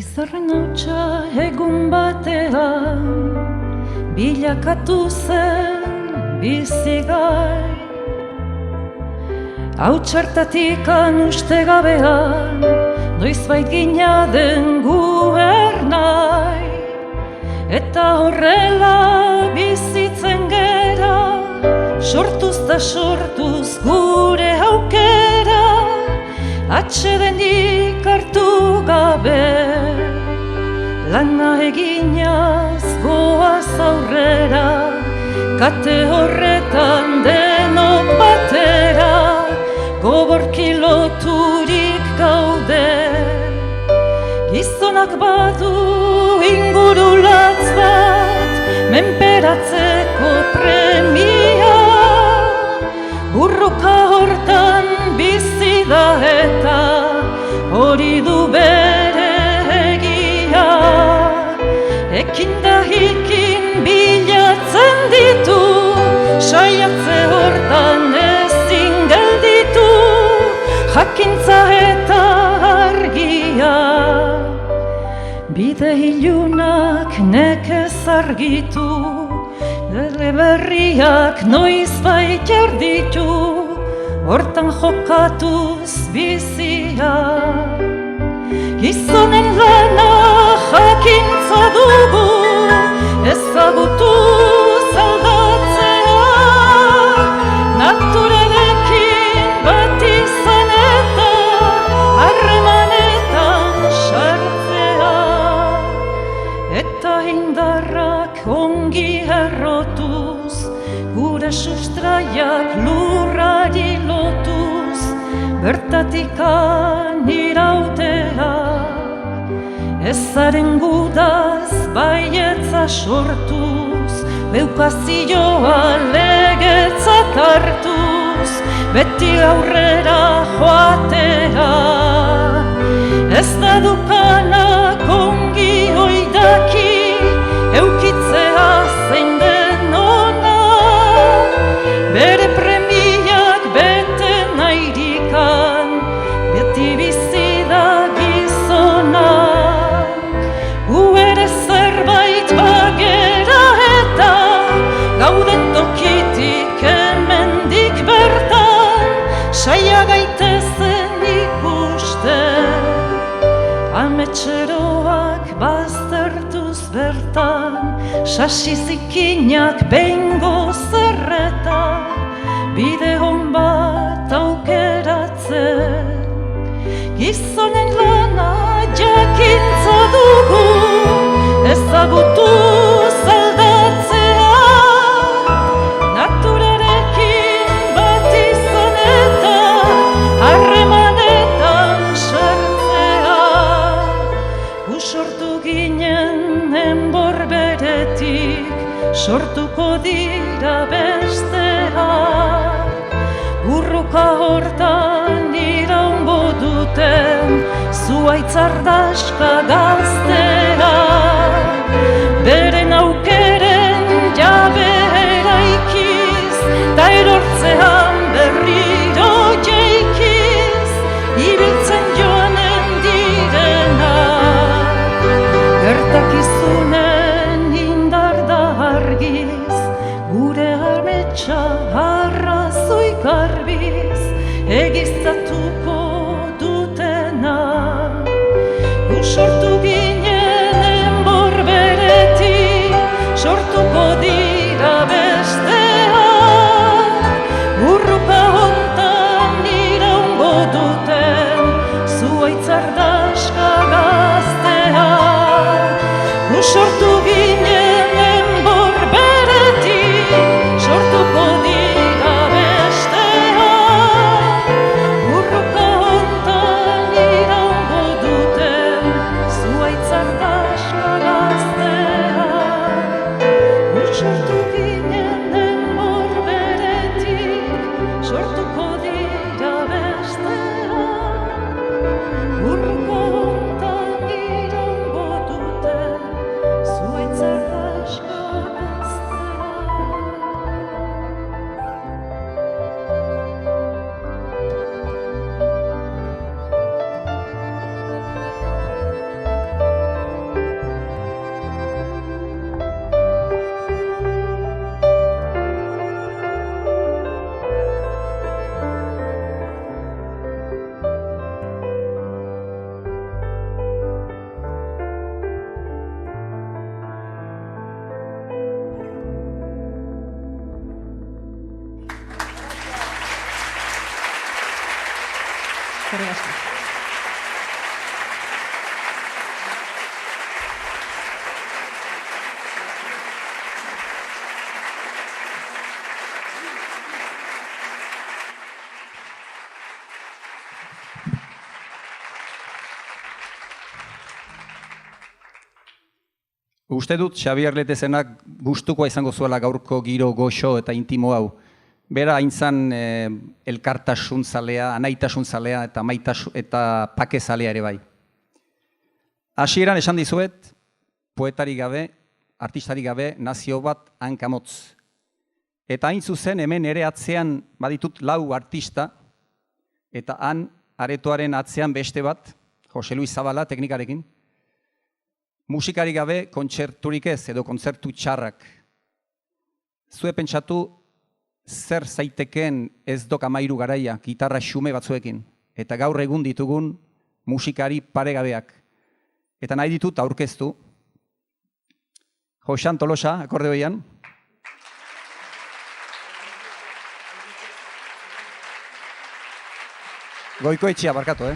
Izarren hotxa egun batean bilakatu zen bizigai, hautsartatikan uste gabean noizbait gina den guernai, eta horrela bizitzen gera, sortuz da sortuz gure aukera, atsedenik hartu gabe, lana eginaz goaz aurrera, kate horretan denok batera, goborki loturik gaude. Gizonak badu ingurulatz bat, menperatzeko premia, burruka hortan bizi da eta hori du bere egia. Ekin da hikin bilatzen ditu, saiatze hortan ezin gelditu, jakintza eta argia. Bide ilunak nekez argitu, lege berriak noizbait erditu, hortan jokatuz bizia. Gizonen lana jakintza dugu, ezagutu zaldatzea, naturarekin bat izan eta harremanetan sartzea, eta indarrak ongi errotuz, gure sustraiak lurrari lotuz, bertatikan irautea, ezaren gudaz baietza sortuz, beukazioa legetzat hartuz, beti aurrera joatea. Ez da dukanak ongi oidaki, eukitzea zein den ona, bere premiak bete nairikan, beti bizi da gizona. Gu ere zerbait bagera eta, gauden tokitik hemendik bertan, saia gaitezen ikusten, ametxeroak baztertuz bertan, sasi zikinak behingo zerreta, bide hon bat aukeratzen. Gizonen lana jakintza dugu, ezagutu zaldatzea, naturarekin bat izan eta harremanetan sartzea. Gu sortu ginen enbor beretik, sortuko dira besteak, burruka hortan iraungo duten zuaitzardaska gaztea. Beren aukeren jabe eraikiz, ta erortzean berriro jeikiz, ibiltzen joanen direna. Gertakizunen indar da argiz, gure ametsa arrazoi garbiz, egiztatuko dutena. Gu sortu ginen enbor beretik, sortuko dira besteak, burruka hontan iraungo duten zuaitzardaska gazteak. Gu sortu ginen enbor beretik, sortuko dira besteak, burruka hontan iraungo duten zuaitzardaska gazteak. Gu sortu ginen enbor beretik, sortuko dira besteak, burruka hontan iraungo duten zuaitzardaska Eskerrik asko. Uste dut Xabier Letezenak gustukoa izango zuela gaurko giro goxo eta intimo hau. Bera haintzan elkartasun zalea, anaitasun zalea eta pake zalea ere bai. Hasieran esan dizuet, poetari gabe, artistari gabe, nazio bat hankamotz. Eta hain zuzen hemen ere atzean baditut 4 artista, eta han aretoaren atzean beste bat, Jose Luis Zabala teknikarekin. Musikari gabe kontzerturik ez edo kontzertu txarrak. Zue pentsatu zer zaiteken ez dok 13 garaia, gitarra xume batzuekin. Eta gaur egun ditugun musikari paregabeak. Eta nahi ditut aurkeztu. Joxan Tolosa, akordeoian. Goikoetxea, barkatu,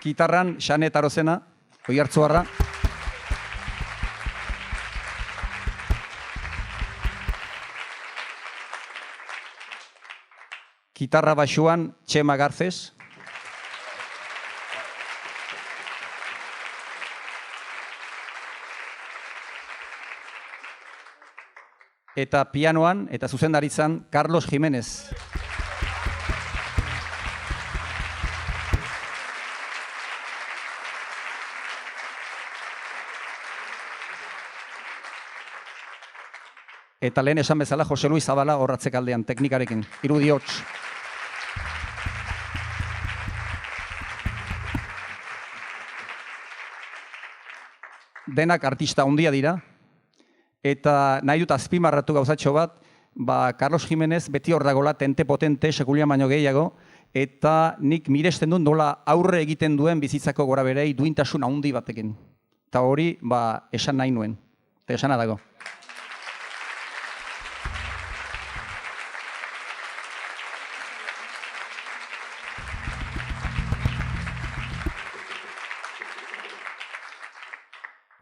Gitarran, Xane Tarozena, Oiartzuarra. gitarra baxuan Txema Garces, eta pianoan eta zuzendaritzan Carlos Jiménez. Eta lehen esan bezala Jose Luis Zabala horratzekaldean teknikarekin, Irudi Hots. Denak artista handia dira, eta nahi dut azpimarratu gauzatxo bat, Carlos Jiménez beti hor dagoela tente potente, sekulian baino gehiago, eta nik miresten dut nola aurre egiten duen bizitzako gora berei duintasun handi batekin. Eta hori esan nahi nuen, eta esana dago.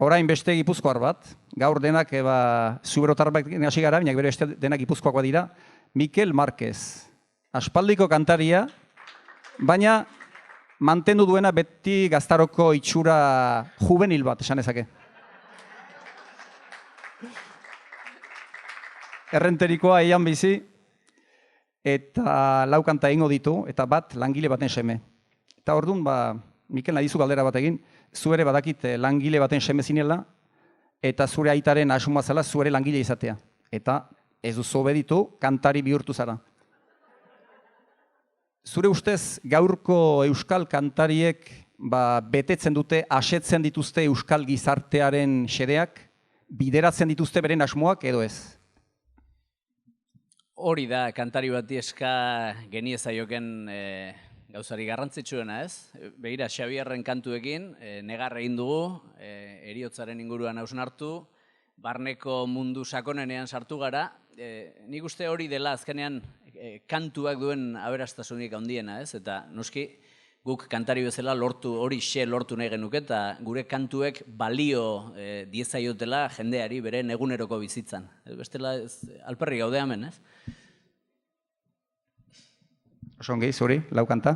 Orain beste gipuzkoar bat, gaur denak zuberotar bat hasi gara, baina bere beste denak gipuzkoakoa dira, Mikel Márquez. Aspaldiko kantaria, baina mantendu duena beti gaztaroko itxura juvenil bat, esan ezake. Errenterikoa eian bizi, eta lau kanta egingo ditu, eta bat langile baten seme. Eta orduan, Mikel nahi dizu galdera bat egin, zu ere badakit langile baten seme zinela, eta zure aitaren asuma zela zu ere langile izatea. Eta ez duzu obeditu, kantari bihurtu zara. Zure ustez gaurko euskal kantariek betetzen dute, asetzen dituzte euskal gizartearen xedeak, bideratzen dituzte beren asmoak edo ez? Hori da, kantari bati eska geniezaioken gauzari garrantzitsuena, ez? Begira, Xabierren kantuekin, negar egin dugu, heriotzaren inguruan hausnartu, barneko mundu sakonenean sartu gara. Nik uste hori dela azkenean kantuak duen aberastasunik handiena, ez? Eta noski guk kantari bezala hori lortu nahi genuke, eta gure kantuek balio diezaiotela jendeari beren eguneroko bizitzan. Bestela alperri gaude hemen, ez? Oso ongi, zuri, lau kanta.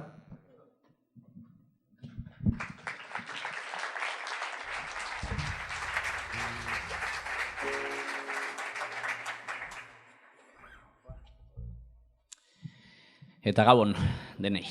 Eta gabon, denei.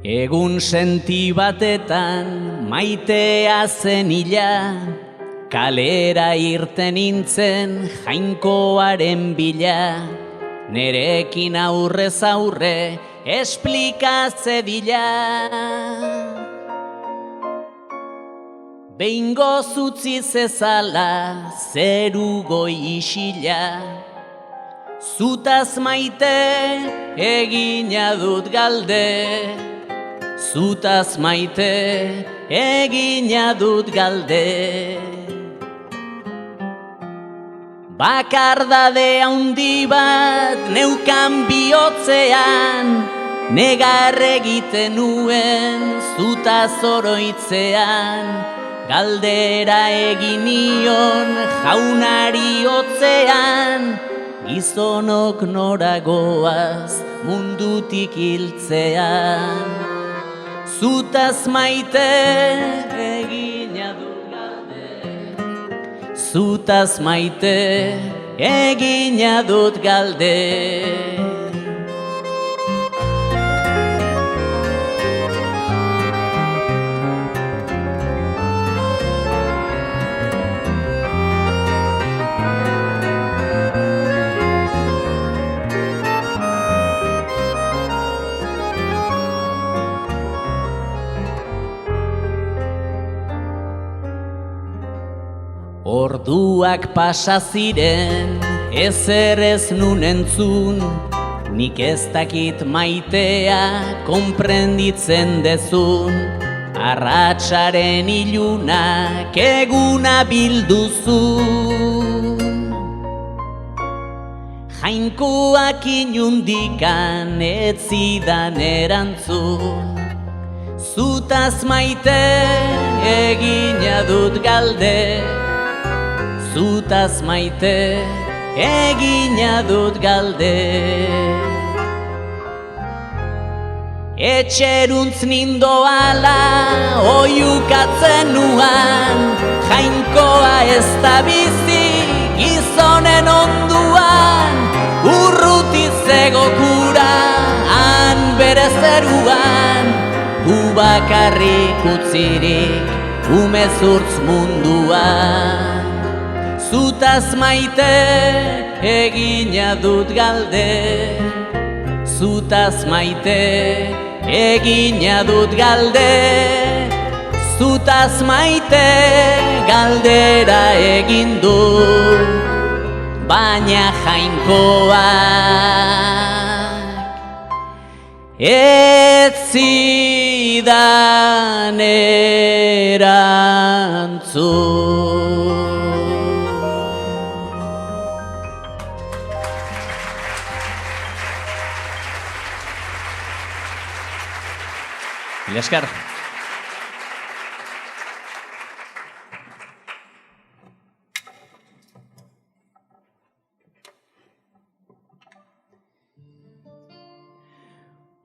Egun senti batetan maitea zen hila, kalera irten nintzen jainkoaren bila, nerekin aurrez aurre esplikatze dila. Behingoz utzi zezala zeru goi isila, zutaz maite egina dut galde, zutaz maite egina dut galde. Bakardade handi bat neukan bihotzean, negar egiten nuen zutaz oroitzean, galdera egin nion jaunari hotzean, gizonok noragoaz mundutik hiltzean. Zutaz maite egina dut galde, zutaz maite egina dut galde. Orduak pasa ziren, ezer ez nun entzun, nik ez dakit maitea konprenditzen dezun, arratsaren ilunak eguna bilduzun. Jainkoak inundikan ez zidan erantzun, zutaz maite egina dut galde, zutaz maite egina dut galde. Etxeruntz nindoala oiukatzen nuan, jainkoa ez da bizi gizonen onduan, urruti zegokura han bere zeruan, gu bakarrik utzirik umezurtz munduan. Zutaz maite egina dut galde, zutaz maite egina dut galde, zutaz maite galdera egin dut, baina jainkoak ez zidan erantzun. Mila esker.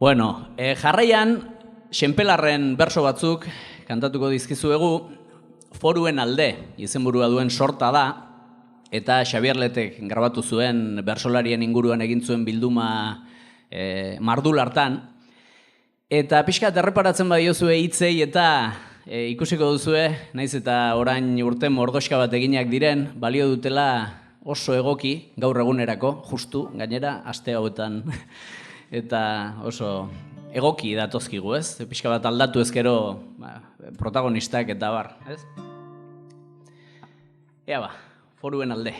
Bueno, jarraian, Xenpelarren berso batzuk kantatuko dizkizuegu, Foruen alde izenburua duen sorta da, eta Xabier Letek grabatu zuen bersolarien inguruan egin zuen bilduma mardul hartan. Eta pixkat erreparatzen badiozue hitzei eta ikusiko duzue, naiz eta orain urte mordoxka bat eginak diren, balio dutela oso egoki gaur egunerako, justu, gainera, aste hauetan. Eta oso egoki datozkigu, ez? Pixka bat aldatu ezkero protagonistak eta bar, ez? Ea ba, Foruen alde.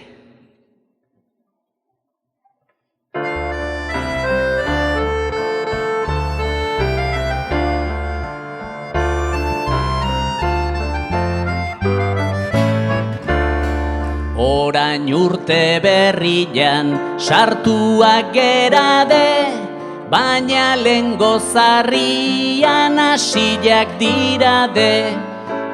Orain urte berrian sartuak gerade, baina lehen gozarrian hasiak dirade.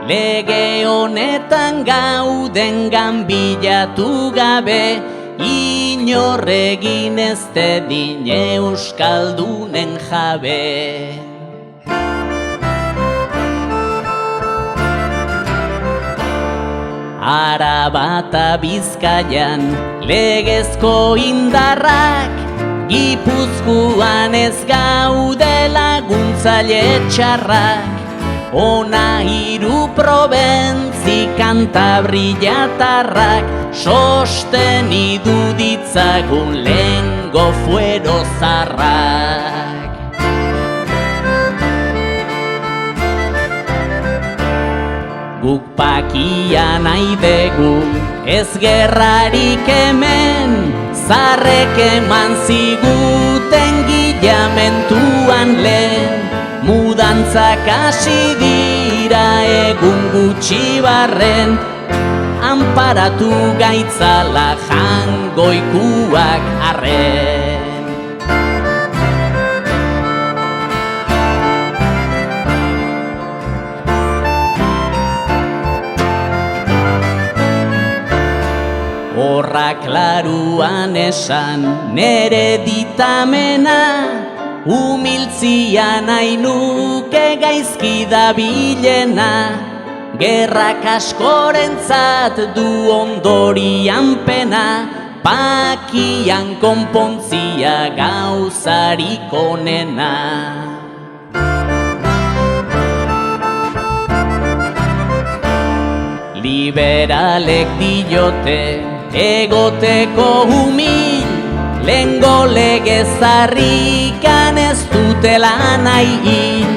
Lege honetan gauden ganbilatu gabe, inor egin ez dedin euskaldunen jabe. Araba eta Bizkaian legezko indarrak, Gipuzkoan ez gaude laguntzaile txarrak, ona hiru probentzi Kantabriatarrak, sostenidu ditzagun lehengo fuero zarrak. Guk pakia nahi dugu, ez gerrarik hemen, zarrek eman ziguten gilamentuan lehen. Mudantzak hasi dira egun gutxi barren, anparatu gaitzala jangoikuak arren. Horrak laruan esan nere ditamena, humiltzia nahi nuke gaizki dabilena, gerrak askorentzat du ondorian pena, pakian konpontzia gauzarik onena. Liberalek diote egoteko humil, lehengo legezarrikan ez dutela nahi hil.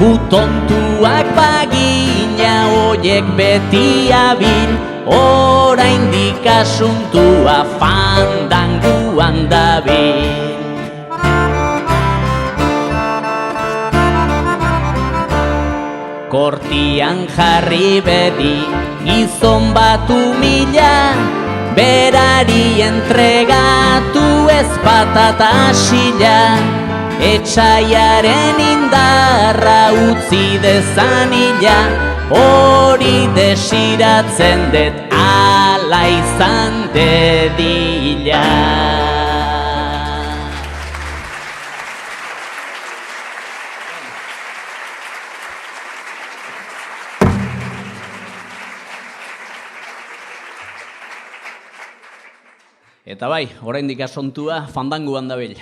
Butontuak bagina hoiek beti abil, oraindik asuntua fandanguan dabil. Hortian jarri bedi gizon bat humila, berari entregatu ez patata asila, etxaiaren indarra utzi dezanila, hori desiratzen dut ala izan dedila. Eta bai, oraindik asontua fandangoan dabil.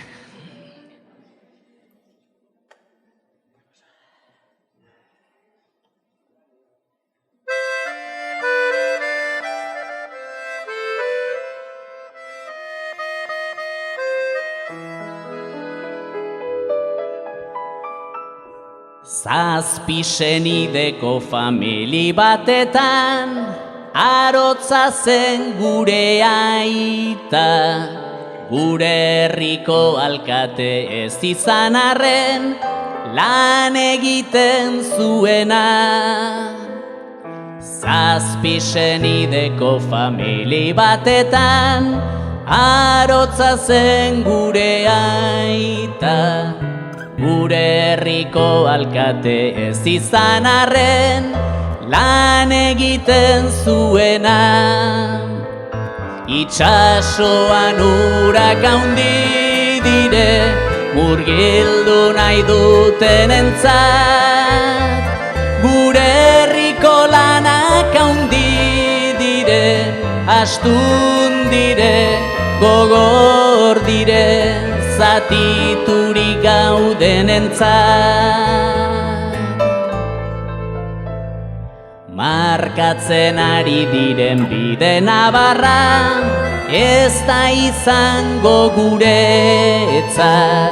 Zazpi senideko famili batetan, arotza zen gure aita, gure herriko alkate ez izan arren, lan egiten zuena. Zazpi senideko famili batetan, arotza zen gure aita, gure herriko alkate ez izan arren, lan egiten zuena. Itxasoan urak handi dire, murgildu nahi duten entzat, gure herriko lanak handi dire, astun dire, gogor dire, zatiturik gauden entzat. Markatzen ari diren bide nabarra, ez da izango guretzat,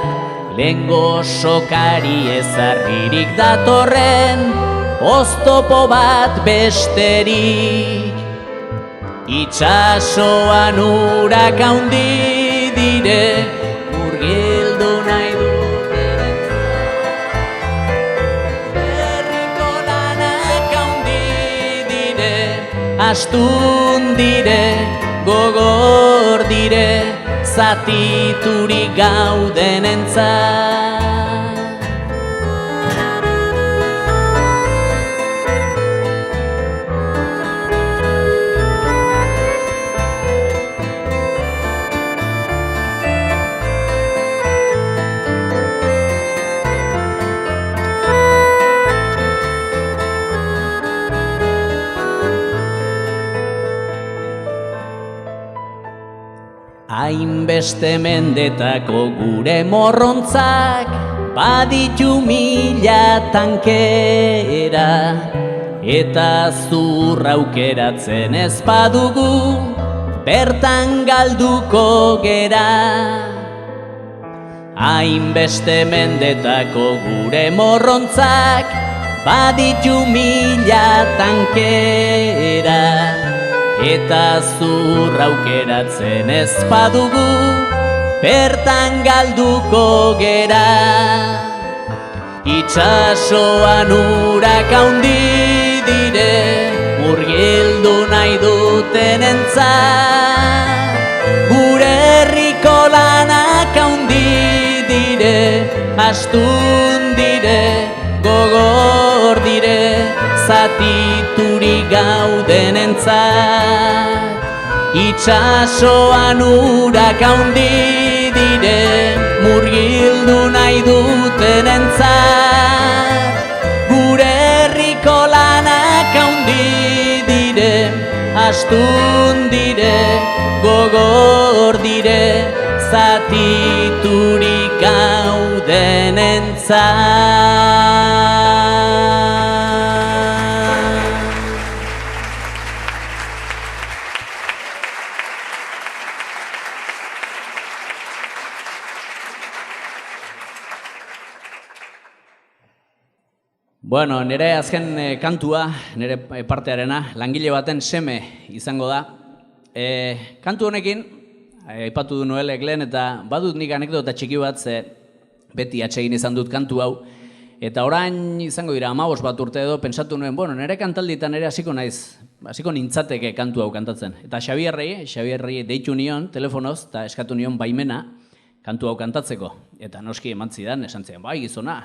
lehengo sokari ezarririk datorren, oztopo bat besterik. Itxasoan urak handi dire, murgildu nahi duten herriko lanak handi dire, astun dire, gogor dire, zatiturik gauden entzat. Hainbeste mendetako gure morrontzak, baditu mila tankera, eta zurra aukeratzen ez badugu, bertan galduko gera. Hainbeste mendetako gure morrontzak, baditu mila tankera, eta zurra aukeratzen ez badugu, bertan galduko gera. Itxasoan urak handi dire, murgildu nahi duten entzat, gure herriko lanak handi dire, astun dire, gogor dire, zatiturik gauden entzat. Itxasoan urak handi dire, murgildu nahi duten entzat, gure herriko lanak handi dire, astun dire, gogor dire, zatiturik gauden entzat. Bueno, nire azken kantua, nire partearena, langile baten seme izango da. Kantu honekin, aipatu du Noelek lehen, eta badut nik anekdota txiki bat, ze beti atsegin izan dut kantu hau. Eta orain izango dira 15 bat urte edo pentsatu nuen, bueno, nire kantalditan ere hasiko naiz, hasiko nintzateke kantu hau kantatzen. Eta Xabierri deitu nion telefonoz eta eskatu nion baimena kantu hau kantatzeko. Eta noski eman zidan, esan zidan, bai gizona,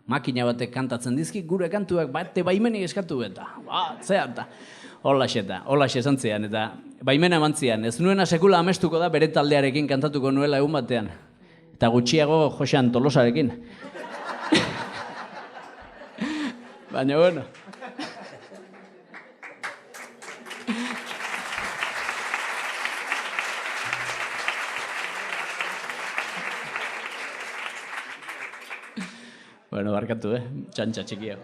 makina batek kantatzen dizki, gure kantuak bate baimenik eskatu eta, zea eta. Holaxe esan zidan, eta baimena eman zidan. Ez nuena sekula amestuko da bere taldearekin kantatuko nuela egun batean. Eta gutxiago Josean Tolosarekin. Baina, bueno. Bueno, barkatu, txantxa txikia.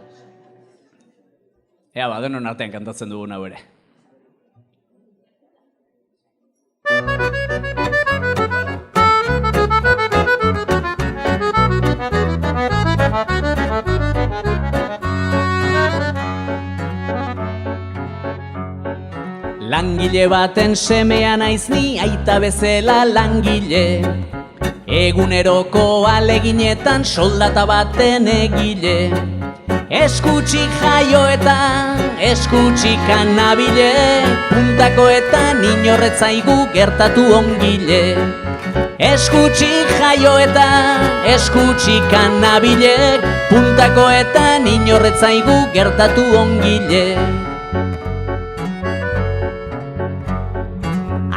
Ea, denon artean kantatzen dugun hau ere. Langile baten semea naiz ni, aita bezala langile. Eguneroko aleginetan soldata baten egile. Eskutsik jaio eta eskutsik anabile, puntakoetan inorretzaigu gertatu ongile. Eskutsik jaio eta eskutsik anabile, puntakoetan inorretzaigu gertatu ongile.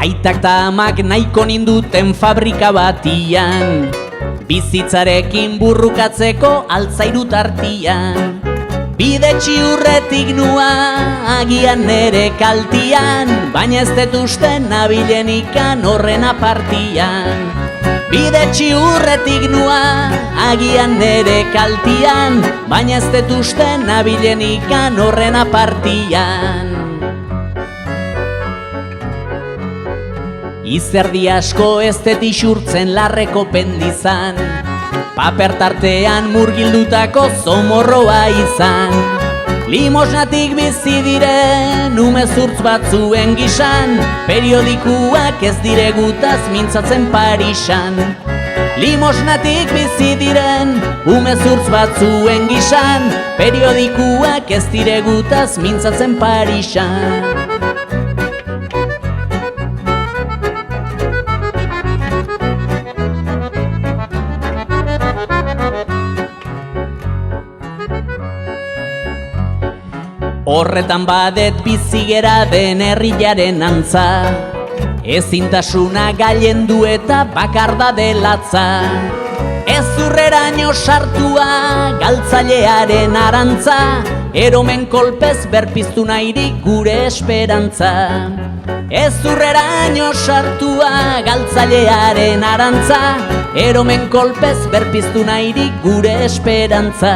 Aitak ta amak nahiko ninduten fabrika batian, bizitzarekin burrukatzeko altzairu tartian. Bide txiurretik nua agian nere kaltian, baina ez dut uste nabilenikan horren apartian. Bide txiurretik nua agian nere kaltian, baina ez dut uste nabilenikan horren apartian. Izerdi asko ez dut isurtzen larreko pendizan, paper tartean murgildutako zomorroa izan. Limosnatik bizi diren umezurtz batzuen gisan, periodikuak ez diregutaz mintzatzen Parisan. Limosnatik bizi diren umezurtz batzuen gisan, periodikuak ez diregutaz mintzatzen Parisan. Horretan badet bizigera den herriaren antza, ezintasuna gailendu eta bakarda delatza. Ez urreraino sartua galtzailearen arantza, eromen kolpez berpiztu nahirik gure esperantza. Ez urreraino sartua galtzailearen arantza, eromen kolpez berpiztu nahirik gure esperantza.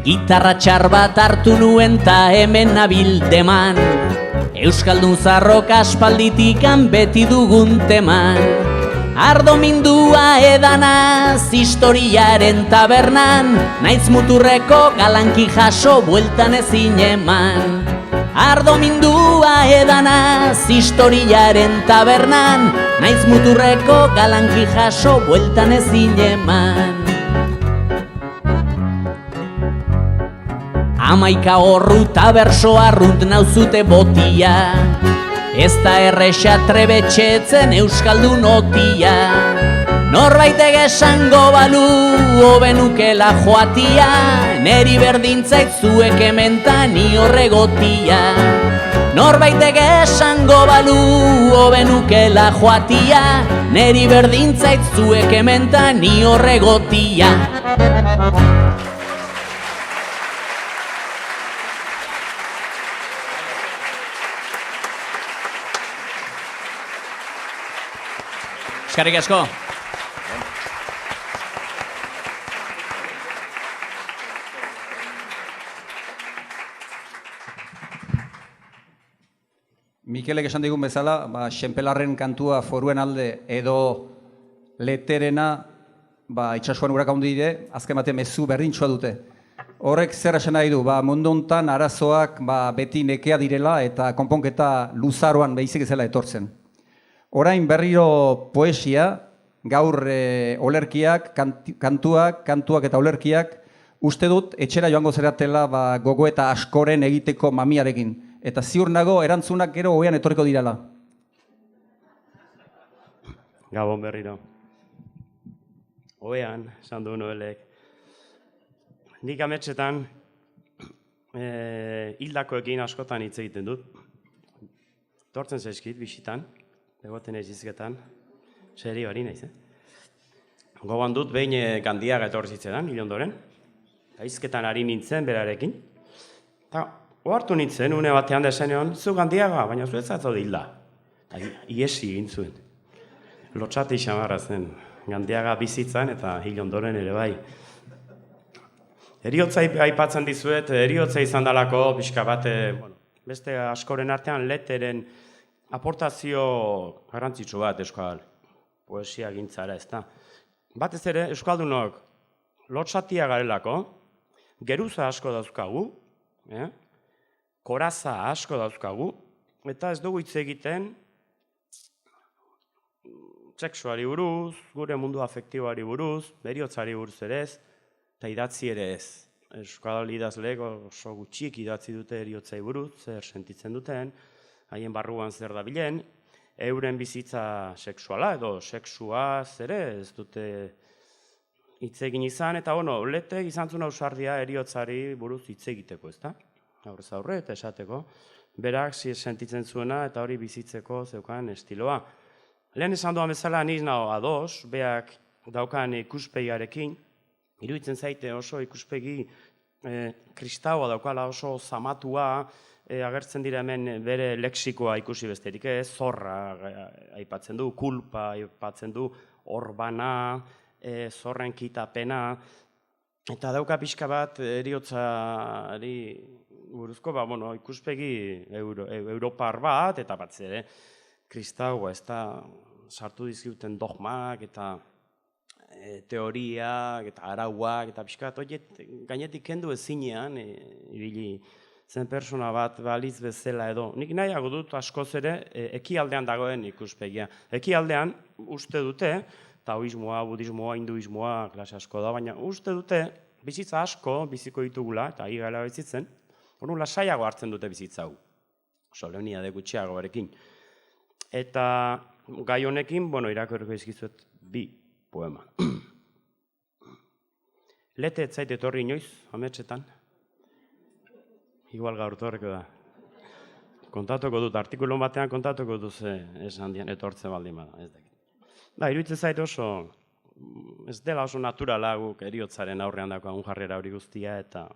Gitarra txar bat hartu nuen ta hemen nabil deman, Euskaldun zarrok aspalditikan beti dugun teman. Ardo mindua edanaz historiaren tabernan, naiz muturreko galanki jaso bueltan ezin eman. Ardo mindua edanaz historiaren tabernan, naiz muturreko galanki jaso bueltan ezin eman. Amaika horru ta berso arrunt nauzute botia, ez da erresa trebetxetzen euskaldun otia. Norbaitek esango balu hobenukela joatia, neri berdintzait zuek hementan ni horregotia. Norbaitek esango balu hobenukela joatia, neri berdintzait zuek hementan ni horregotia. Eskerrik asko. Mikelek esan digun bezala, Xenpelarren kantua foruen alde edo leterena itxasuan urak handi dire, azken bate mezu berdintxoa dute. Horrek zer esan nahi du, mundu hontan arazoak beti nekea direla eta konponketa luzaroan behizik ezela etortzen. Orain berriro poesia, gaur olerkiak, kantuak eta olerkiak, uste dut etxera joango zeratela gogoeta askoren egiteko mamiarekin. Eta ziur nago erantzunak gero hobean etorriko dirala. Gabon berriro. Hobean, esan du Noelek. Nik ametsetan hildakoekin askotan hitz egiten dut. Tortzen zaizkit, bisitan, egoten egizketan, serio hori naiz, Gogoan dut, behin Gandiaga etorri zitzetan, hil ondoren, hizketan ari nintzen berarekin. Eta ohartu nintzen, une batean desenean, zu Gandiaga, baina zu ez zatzaude hilda. Iesi egin zuen. Lotxate xamarra zen, Gandiaga bizitzan eta hil ondoren ere bai. Eriotza aipatzen dizuet, eriotza izan dalako, pixka bat, beste askoren artean leteren aportazio garrantzitsu bat euskal poesia gintzara, ez da. Batez ere, euskaldunok lotxatia garelako, geruza asko dauzkagu, koraza asko dauzkagu, eta ez dugu hitz egiten sexuari buruz, gure mundu afektiboari buruz, eriotzari buruz ere ez, eta idatzi ere ez. Euskal idazleek oso gutxik idatzi dute eriotzai buruz, zer sentitzen duten, haien barruan zer dabilen, euren bizitza sexuala edo sexuaz ere ez dute hitz egin izan, eta letek izan zuen ausardia eriotzari buruz hitz egiteko, ezta? Aurrez aurre eta esateko, berak sentitzen zuena eta hori bizitzeko zeukan estiloa. Lehen esan duan bezala niz nago ados, beak daukan ikuspegiarekin, iruditzen zaite oso ikuspegi kristaua daukala, oso zamatua, agertzen dira hemen bere leksikoa ikusi besterik ez, zorra aipatzen du, kulpa aipatzen du, orbana, zorren kitapena, eta dauka pixka bat eriotzari buruzko, ikuspegi europar bat, eta batz ere, kristaua, ez da sartu dizkiuten dogmak, eta teoriak, eta arauak, eta pixka bat, gainetik kendu ezinean, ibili zen persona bat baliz bezala edo. Nik nahiago dut askoz ere ekialdean dagoen ikuspegia. Ekialdean uste dute, taoismoa, budismoa, hinduismoa, klase asko da, baina uste dute bizitza asko biziko ditugula, eta ari gara bizitzen, orduan lasaiago hartzen dute bizitza hau. Solemnia de gutxiago berekin. Eta gai honekin, irakurriko dizkizuet bi poema. Lete ez zait etorri inoiz, ametsetan. Igual gaur torreko da. Kontatuko dut, artikulun batean kontatuko dut esan dian, etortzen baldin bada, ez dakit. Iruditzen zait oso, ez dela oso naturala guk eriotzaren aurrean dagoen jarrera hori guztia, eta,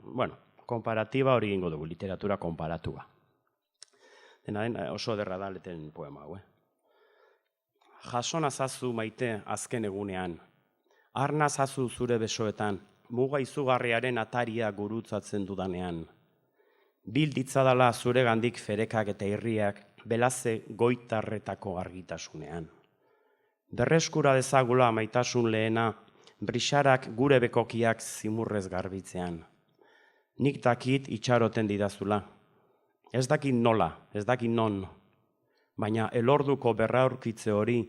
konparatiba hori egingo dugu, literatura konparatua. Dena den, oso derra da leten poema hau, Jasona zazu maite azken egunean, arna zazu zure besoetan, muga izugarriaren ataria gurutzatzen dudanean. Bilditzadala zure gandik ferekak eta irriak belaze goitarretako argitasunean. Berreskura dezagula maitasun lehena, brisarak gure bekokiak zimurrez garbitzean. Nik dakit itxaroten didazula. Ez dakit nola, ez dakit non, baina elorduko berraurkitze hori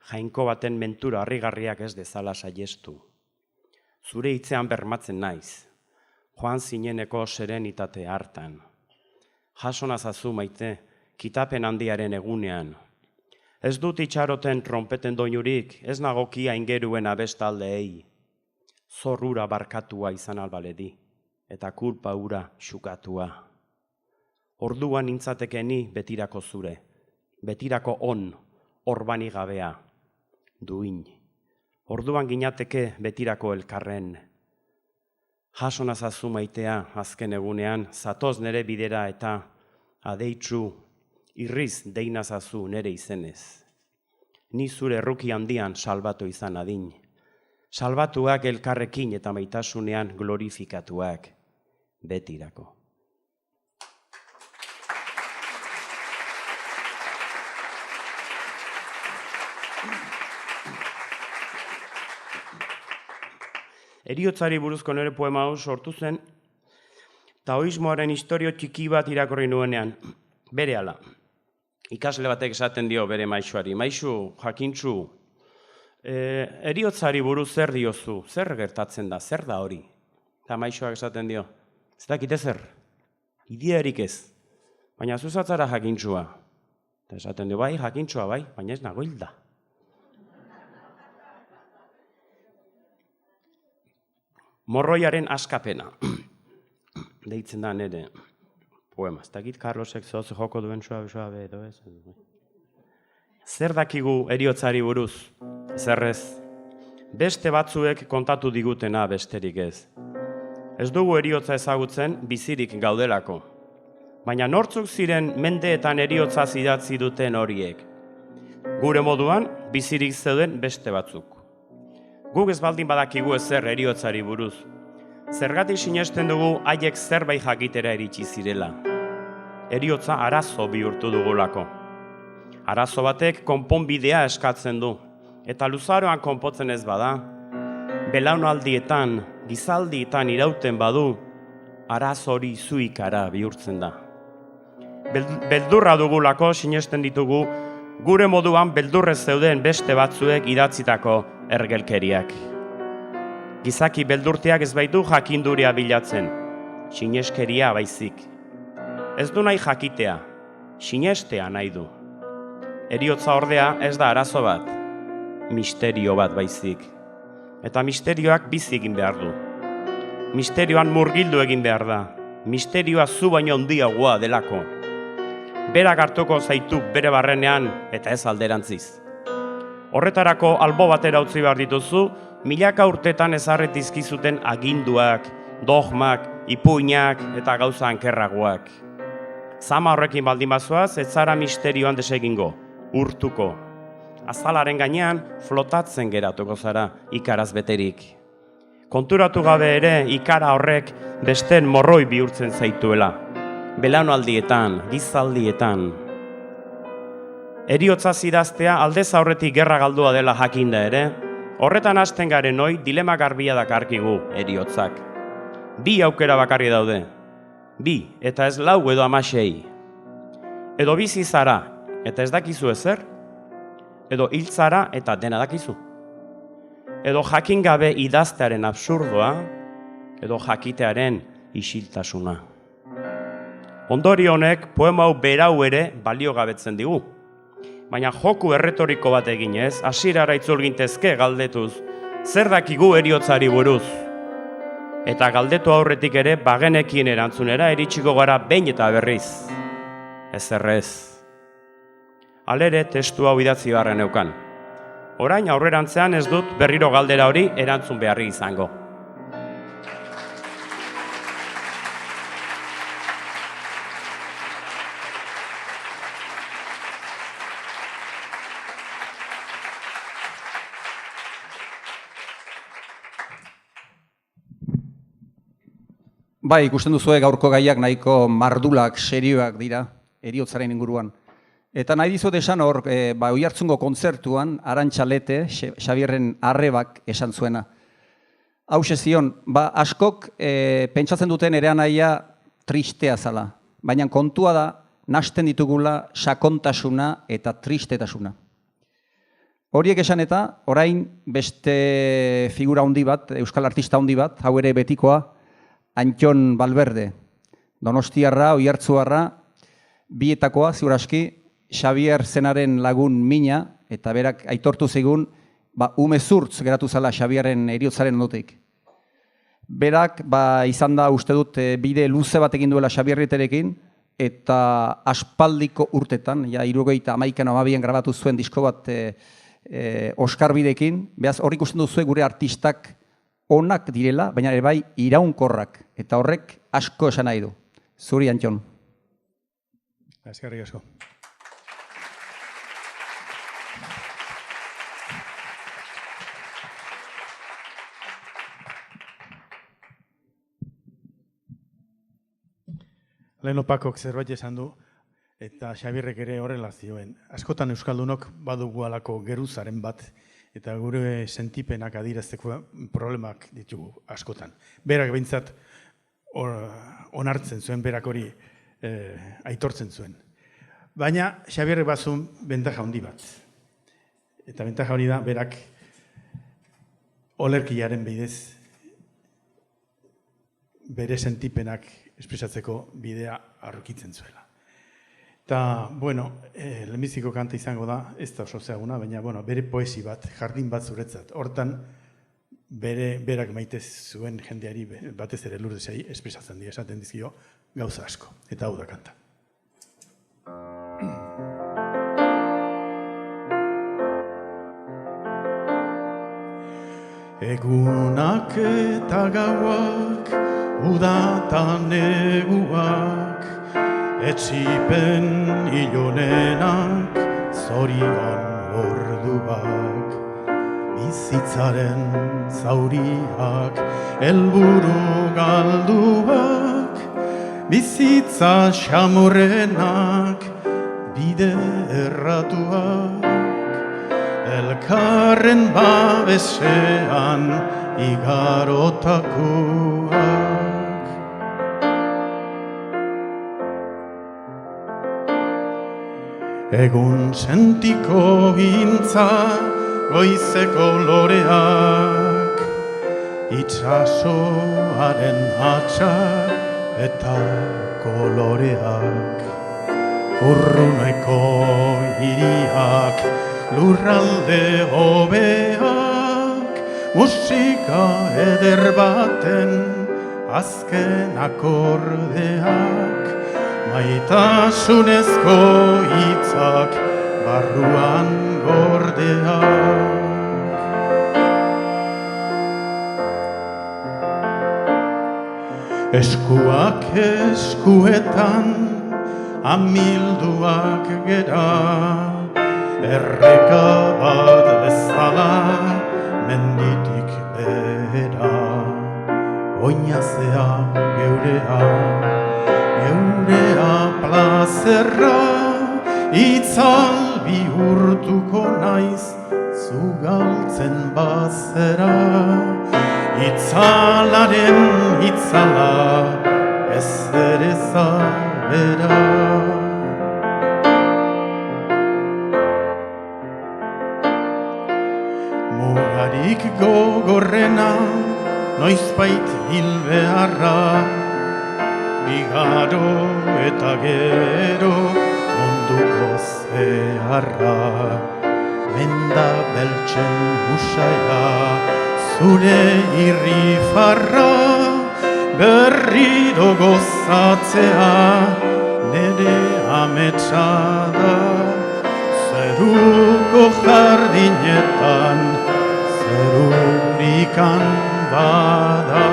jainko baten mentura harrigarriak ez dezala saiestu. Zure hitzean bermatzen naiz. Joan zineneko serenitate hartan. Jasona zazu maite, kitapen handiaren egunean. Ez dut itxaroten trompeten doinurik, ez nagokia ingeruen abestaldeei. Zorrura barkatua izan albaledi, eta kulpa ura xukatua. Orduan nintzatekeni betirako zure, betirako on, orbani gabea, duin. Orduan ginateke betirako elkarren. Jasona zazu maitea azken egunean, zatoz nere bidera eta adeitzu, irriz deina zazu nere izenez. Ni zure erruki handian salbatu izan adin. Salbatuak elkarrekin eta maitasunean glorifikatuak betirako. Eriotzari buruzko nire poema hau sortu zen, taoismoaren historio txiki bat irakurri nuenean, berehala. Ikasle batek esaten dio bere maisuari, maisu, jakintzu, Heriotzari buruz zer diozu, zer gertatzen da, zer da hori? Eta maixoak esaten dio, ez dakite zer, idearik ez, baina zuzatzara jakintxua. Eta esaten dio, bai, jakintxua bai, baina ez nago hilda. Morroiaren askapena, deitzen da nire poema. Ez dakit Carlosek zoz joko duen suabe edo ez. Zer dakigu heriotzari buruz? Zerrez, beste batzuek kontatu digutena besterik ez. Ez dugu heriotza ezagutzen bizirik gaudelako. Baina nortzuk ziren mendeetan heriotza idatzi duten horiek? Gure moduan, bizirik zeuden beste batzuk. Guk ez baldin badakigu ezer heriotzari buruz. Zergatik sinesten dugu haiek zerbait jakitera iritsi zirela. Heriotza arazo bihurtu dugulako. Arazo batek konponbidea eskatzen du. Eta luzaroan konpotzen ez bada, belaunaldietan, gizaldietan irauten badu, arazo hori zuikara bihurtzen da. Beldurra dugulako sinesten ditugu, gure moduan beldurrez zeuden beste batzuek idatzitako ergelkeriak. Gizaki beldurteak ez baitu jakinduria bilatzen, sineskeria baizik. Ez du nahi jakitea, sinestea nahi du. Heriotza ordea ez da arazo bat, misterio bat baizik. Eta misterioak bizi egin behar du. Misterioan murgildu egin behar da. Misterioa zu baino handiagoa delako. Berak hartuko zaitu bere barrenean eta ez alderantziz. Horretarako albo batera utzi behar dituzu, milaka urtetan ezarri dizkizuten aginduak, dogmak, ipuinak eta gauza ankerragoak. Zama horrekin baldin bazoaz, ez zara misterioan desegingo, urtuko. Azalaren gainean flotatzen geratuko zara ikaraz beterik. Konturatu gabe ere ikara horrek besteen morroi bihurtzen zaituela. Belaunaldietan, gizaldietan. Heriotzaz idaztea aldez aurretik gerra galdua dela jakinda ere, horretan hasten garen hoi dilema garbia dakarkigu heriotzak. Bi aukera bakarri daude. Bi, eta ez lau edo 16. Edo bizi zara, eta ez dakizu ezer, edo hiltzara eta dena dakizu. Edo jakin gabe idaztearen absurdoa, edo jakitearen isiltasuna. Ondorio honek poema hau berau ere baliogabetzen digu. Baina joku erretoriko bat eginez, hasierara itzul gintezke galdetuz, zer dakigu heriotzari buruz? Eta galdetu aurretik ere bagenekien erantzunera iritsiko gara behin eta berriz. Ezerrez. Halere testu hau idatzi beharren neukan. Orain aurrerantzean ez dut berriro galdera hori erantzun beharri izango. Bai, ikusten duzue gaurko gaiak nahiko mardulak, serioak dira, heriotzaren inguruan. Eta nahi dizut esan hor, Oiartzungo kontzertuan, Arantxa Lete, Xabierren arrebak esan zuena. Hau zion, askok pentsatzen duten ere anaia tristea zala. Baina kontua da, nasten ditugula sakontasuna eta tristetasuna. Horiek esan eta, orain beste figura handi bat, euskal artista handi bat, hau ere betikoa, Antxon Balberde, Donostiarra, Oiartzuarra, bietakoa, ziur aski, Xabier zenaren lagun mina, eta berak aitortu zigun, umezurtz geratu zala Xabierren heriotzaren ondotik. Berak, izan da uste dut, bide luze bat egin duela Xabierriterekin, eta aspaldiko urtetan, 1972an grabatu zuen disko bat Oskar bidekin, behaz hor ikusten duzu gure artistak onak direla, baina ere bai iraunkorrak, eta horrek asko esan nahi du. Zuri, Antxon. Eskerrik asko. Lehen Pakok zerbait esan du, eta Xabierrek ere horrela zioen. Askotan Euskaldunok badugu alako geruzaren bat, eta gure sentipenak adirazteko problemak ditugu askotan. Berak behintzat onartzen zuen, berak hori aitortzen zuen. Baina Xabierrek bazun bentaja handi bat. Eta bentaja hori da, berak olerkiaren bidez bere sentipenak espresatzeko bidea aurkitzen zuela. Eta, bueno, lehenbiziko kanta izango da, ez da oso zeaguna, baina, bueno, bere poesi bat, jardin bat zuretzat. Hortan, berak maite zuen jendeari, batez ere Lurdesei, espresatzen dira, esaten dizkio, gauza asko. Eta hau da kanta. Egunak eta gauak, udatan neguak, etxipen ilonenak, zorian orduak, bizitzaren zauriak, helburu galduak, bizitza xamurrenak, bide erratuak, elkarren babesean igarotakoak. Egun sentiko gintza, goizeko loreak, itxasoaren atxa eta koloreak. Urruneko hiriak, lurralde hobeak, musika eder baten azken akordeak, maitasunezko hitzak barruan gordeak. Eskuak eskuetan amilduak gera, erreka bat bezala menditik behera. Oinazea geurea, geurea plazerra, itzal bihurtuko naiz zugaltzen bazera. Itzalaren itzala ez ere zabera. Mugarik gogorrena, noizbait hil beharra, igaro eta gero munduko zeharra. Menda beltzen usaia, zure irrifarra, berriro gozatzea, nere ametsa da. Zeruko jardinetan, zerurikan bada.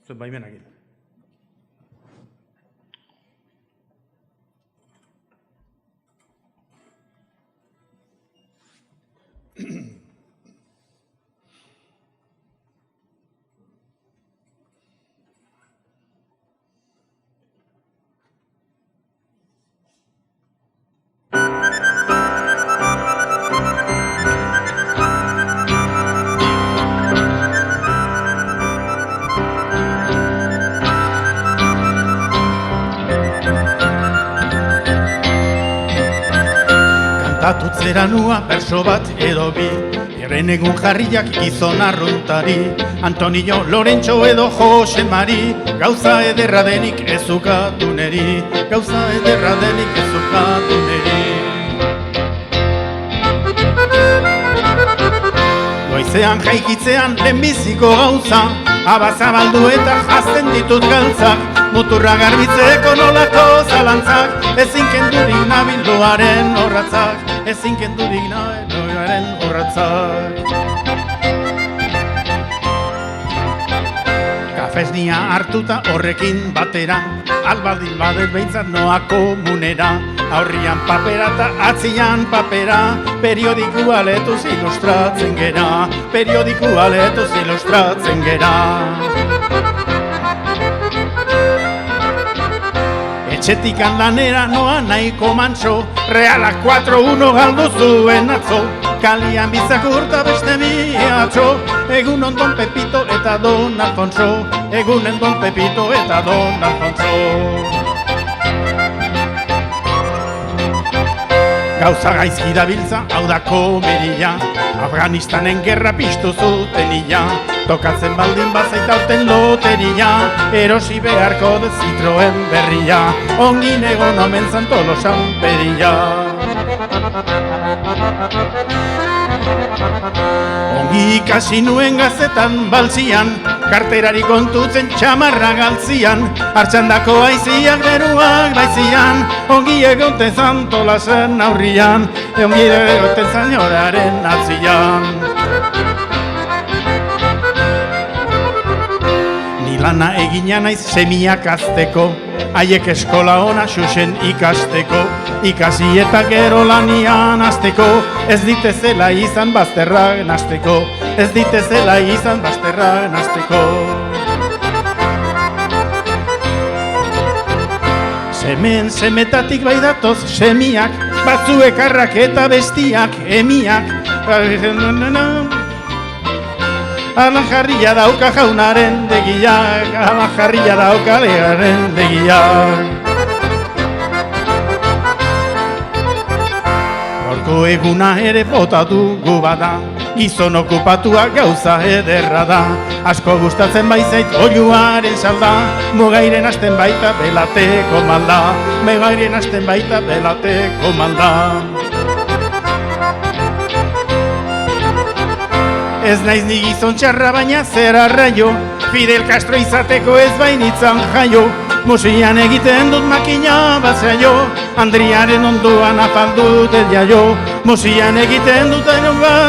Zuen baimenakin. Kantatutzera nua berso bat edo bi, erren egun jarriak gizon arruntari, Antonio, Lorentxo edo Jose Mari, gauza ederra denik ezukatu neri, gauza ederra denik ezukatu neri. Goizean jaikitzean lehenbiziko gauza, abazabaldu eta jazten ditut galtzak, muturra garbitzeko nolako zalantzak, ezin kendurik nabildoaren horratzak, ezin kendurik nabildoaren horratzak. Kafesnia hartuta horrekin batera, albaldin badet behintzat noa komunera, aurrian papera eta atzian papera, periodikua letuz ilustratzen gera, periodikua letuz ilustratzen gera. etxetikan lanera noa nahiko mantxo, Realak 4-1 galdu zuen atzo, kalian bizakurta beste biatxo, egunon Don Pepito eta Don Alfonso, egunen Don Pepito eta Don Alfonso. Gauza gaizki dabiltza, hau da komedia, Afganistanen gerra piztu zutenila, tokatzen baldin bazait aurten loteria, erosi beharko de Citroen berria, ongi egon omen Santolo Sanperia. Ongi ikasi nuen gazetan baltzian, karterari kontutzen txamarra galtzian, hartxandako aiziak beruak baizian, ongi egonten Santola zen aurrian, ongi egonten Zainoraren atzian. Ni lana egina naiz semiak azteko, haiek eskola ona xuxen ikasteko, ikasi eta gero lanian azteko, ez ditezela izan bazterrak nasteko, ez ditezela izan bazterrak nasteko. Semetatik bai datoz semiak, batzuek arrak eta bestiak emiak, ala jarria dauka jaunaren degiak, ala jarria dauka legaren degiak. Gaurko eguna ere bota dugu bada, gizon okupatua gauza ederra da, asko gustatzen baizait oiluaren salda, mugairen hasten baita belateko malda, megairen hasten baita belateko malda. Ez naiz ni gizon txarra baina zer arraio, Fidel Castro izateko ez bainitzan jaio, musian egiten dut makina bat zaio, Andriaren onduan afaldut ez jaio, musian egiten dut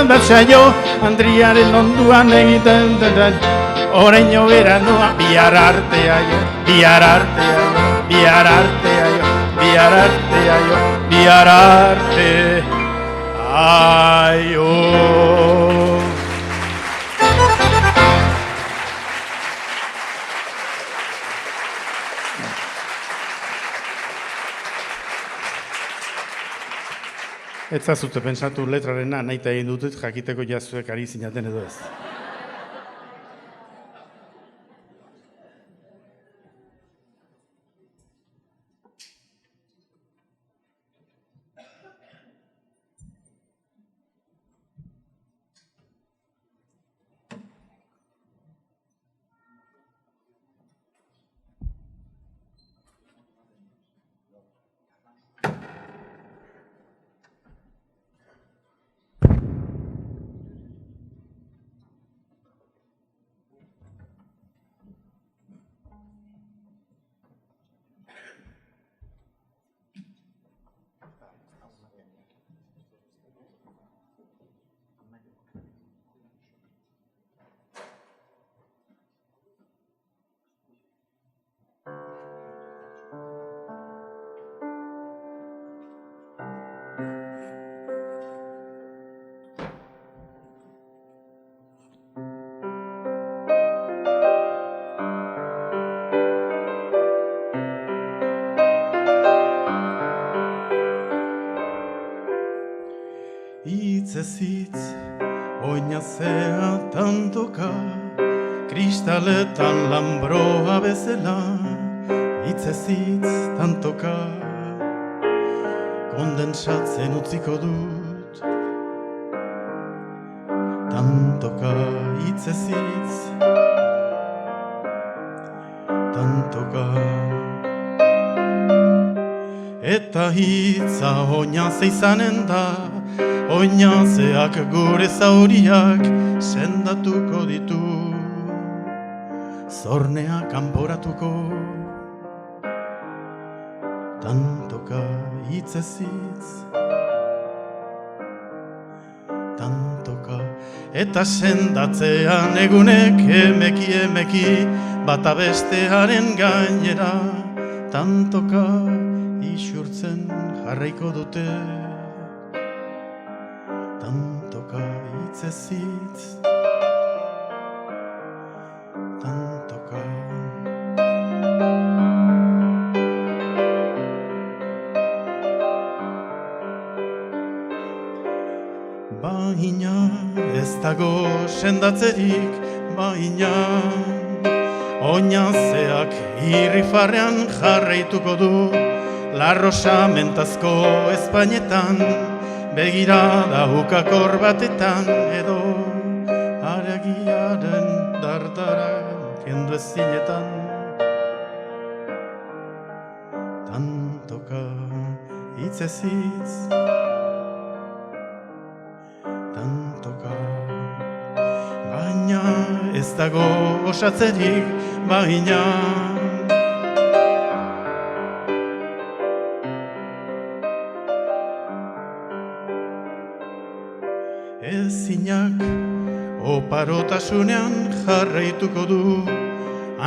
bat zaio, Andriaren onduan egiten dut, oraino beranoa bihar artea jo, bihar artea jo, bihar artea jo, bihar artea jo, bihar arte aio. Ez zazute pentsatu letrarena nahi egin dutut jakiteko jazuek ari zinaten edo ez. Hitzez hitz, oinazea tantoka, kristaletan lambroa bezala, hitzez hitz tantoka, kondensatzen utziko dut. Tantoka hitzez hitz, tantoka. Eta hitza oinaze izanen da, oinazeak gure zauriak sendatuko ditu, zornea kanporatuko. Tantoka hitzez hitz, tantoka. Eta sendatzean egunek emeki emeki, bata bestearen gainera, tantoka isurtzen jarraiko dute. Tantoka hitzez hitz, tantoka. dago sendatzerik baina oinazeak irrifarrean jarraituko du larrosamentazko espainetan begirada ukakor batetan edo aragiaren dardara kendu ezinetan tantoka hitzez hitz tantoka baina ez dago osatzerik baina ezinak oparotasunean jarraituko du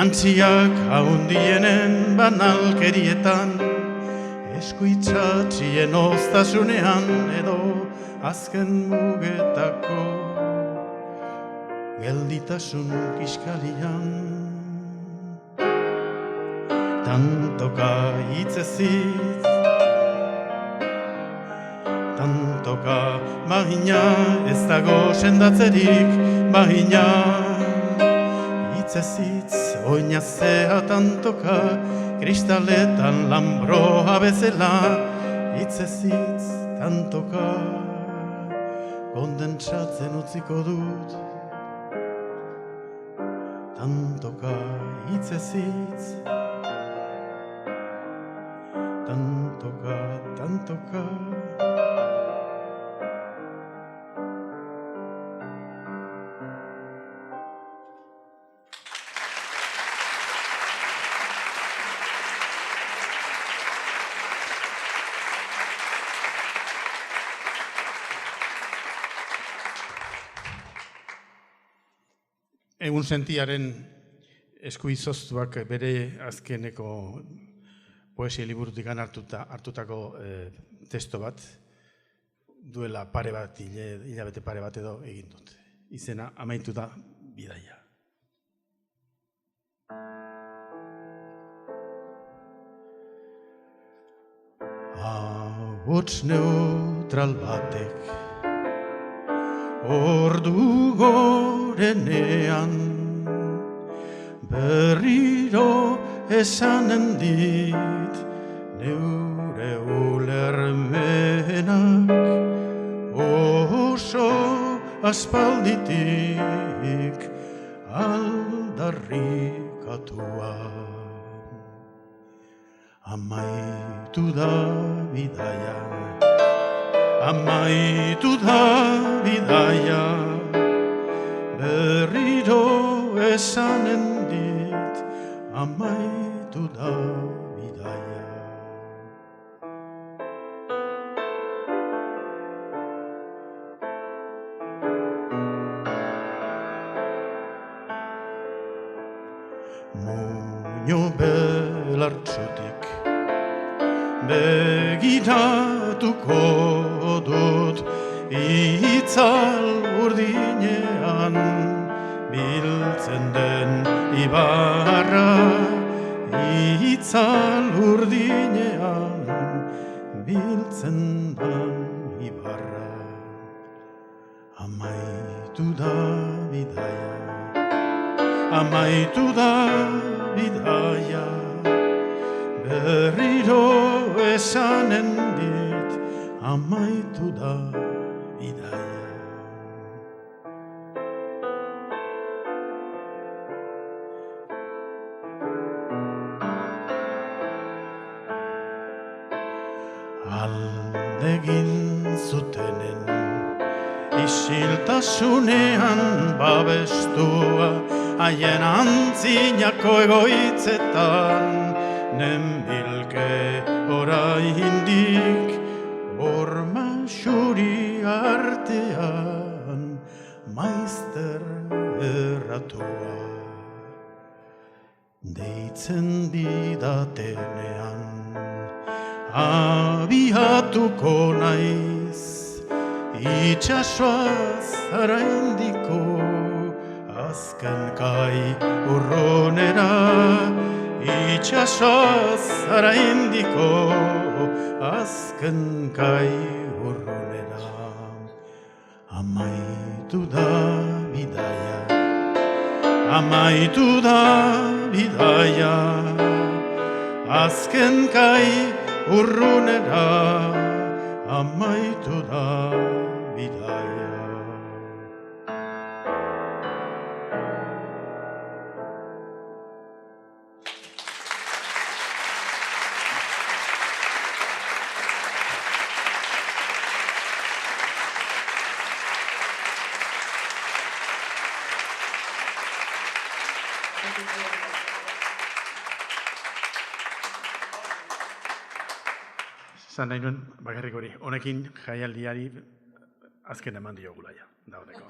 antziak haundienen banalkerietan eskuitzatzien oztasunean edo azken mugetako gelditasun kiskalian tantoka hitzez hitz tantoka baina ez dago sendatzerik baina hitzez hitz oinazea tantoka kristaletan lambroa bezala hitzez hitz tantoka kondentsatzen utziko dut tantoka hitzez hitz tantoka tantoka Egun sentiaren eskuizoztuak bere azkeneko poesia liburutik hartutako testo bat duela pare bat, hilabete pare bat edo egin dut. Izena amaitu da bidaia. Ahots neutral batek ordu gorenean berriro esanen dit neure ulermenak oso aspalditik aldarrikatua amaitu da bidaia amaitu da bidaia berriro esanen dit amaitu da bidaia muño belartsutik begiratuko dut itzal urdinean biltzen den ibarra itzal urdinean biltzen den ibarra amaitu da bidaia amaitu da bidaia berriro esanen dit amaitu da bidaia aldegin zutenen isiltasunean babestua haien antzinako egoitzetan nenbilke oraindik horma xuri artean maizter erratua deitzen didatenean abiatuko naiz itxasoaz araindiko azken kai urronera itxasoaz araindiko azken kai urronera amaitu amaitu da bidaia, amaitu da bidaia, azken kai urrunera, amaitu da bidaia. Zan nahi nuen, bakarrik hori, honekin jaialdiari azken eman diogula ja, dauneko.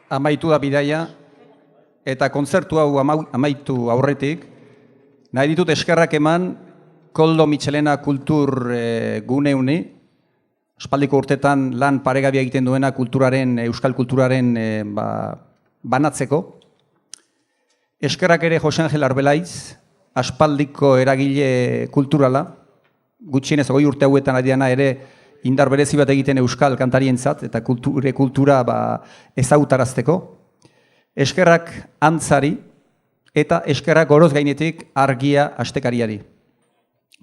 Amaitu da bidaia, eta kontzertu hau amaitu aurretik, nahi ditut eskerrak eman Koldo Mitxelena kultur guneuni, aspaldiko urtetan lan paregabia egiten duena kulturaren, euskal kulturaren banatzeko. Eskerrak ere Jose Angel Arbelaiz, aspaldiko eragile kulturala, gutxienez 20 urte hauetan adiana ere indar berezi bat egiten euskal kantarientzat eta kultura ezagutarazteko. Eskerrak Antzari eta eskerrak oroz gainetik Argia astekariari.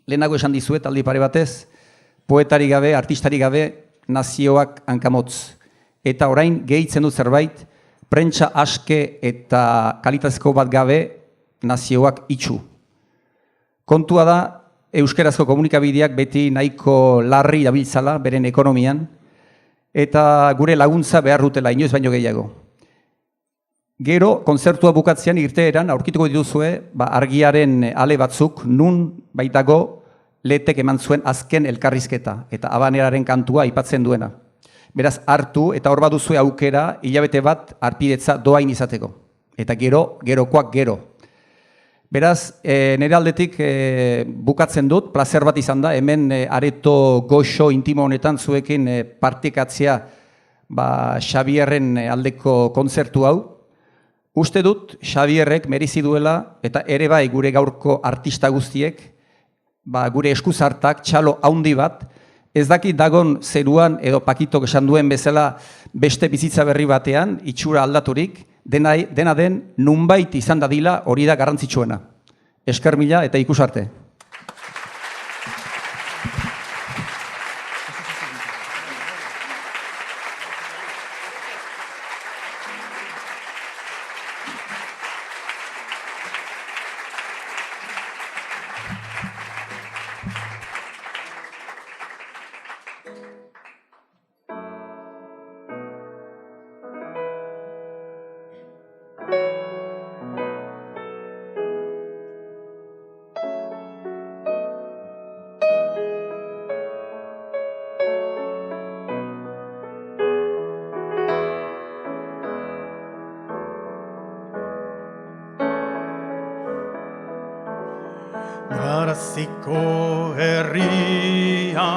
Lehenago esan dizuet aldi pare batez, poetari gabe, artistari gabe, nazioak hankamotz. Eta orain gehitzen dut zerbait, prentsa aske eta kalitatezko bat gabe, nazioak itxu. Kontua da, euskerazko komunikabideak beti nahiko larri dabiltzala beren ekonomian, eta gure laguntza behar dutela inoiz baino gehiago. Gero, kontzertua bukatzean irteeran aurkituko dituzue Argiaren ale batzuk nun baitago Letek eman zuen azken elkarrizketa eta Habaneraren kantua aipatzen duena. Beraz, hartu eta hor baduzue aukera hilabete bat harpidetza doain izateko. Eta gerokoak gero. Beraz, nire aldetik bukatzen dut, plazer bat izan da, hemen areto goxo intimo honetan zuekin partekatzea Xabierren aldeko kontzertu hau. Uste dut, Xabierrek merezi duela, eta ere bai gure gaurko artista guztiek, gure eskuzartak, txalo haundi bat, ez dakit dagon zeruan edo Pakitok esan duen bezala beste bizitza berri batean, itxura aldaturik, dena den nunbait izan dadila hori da garrantzitsuena. Esker mila eta ikusarte. Garaziko herria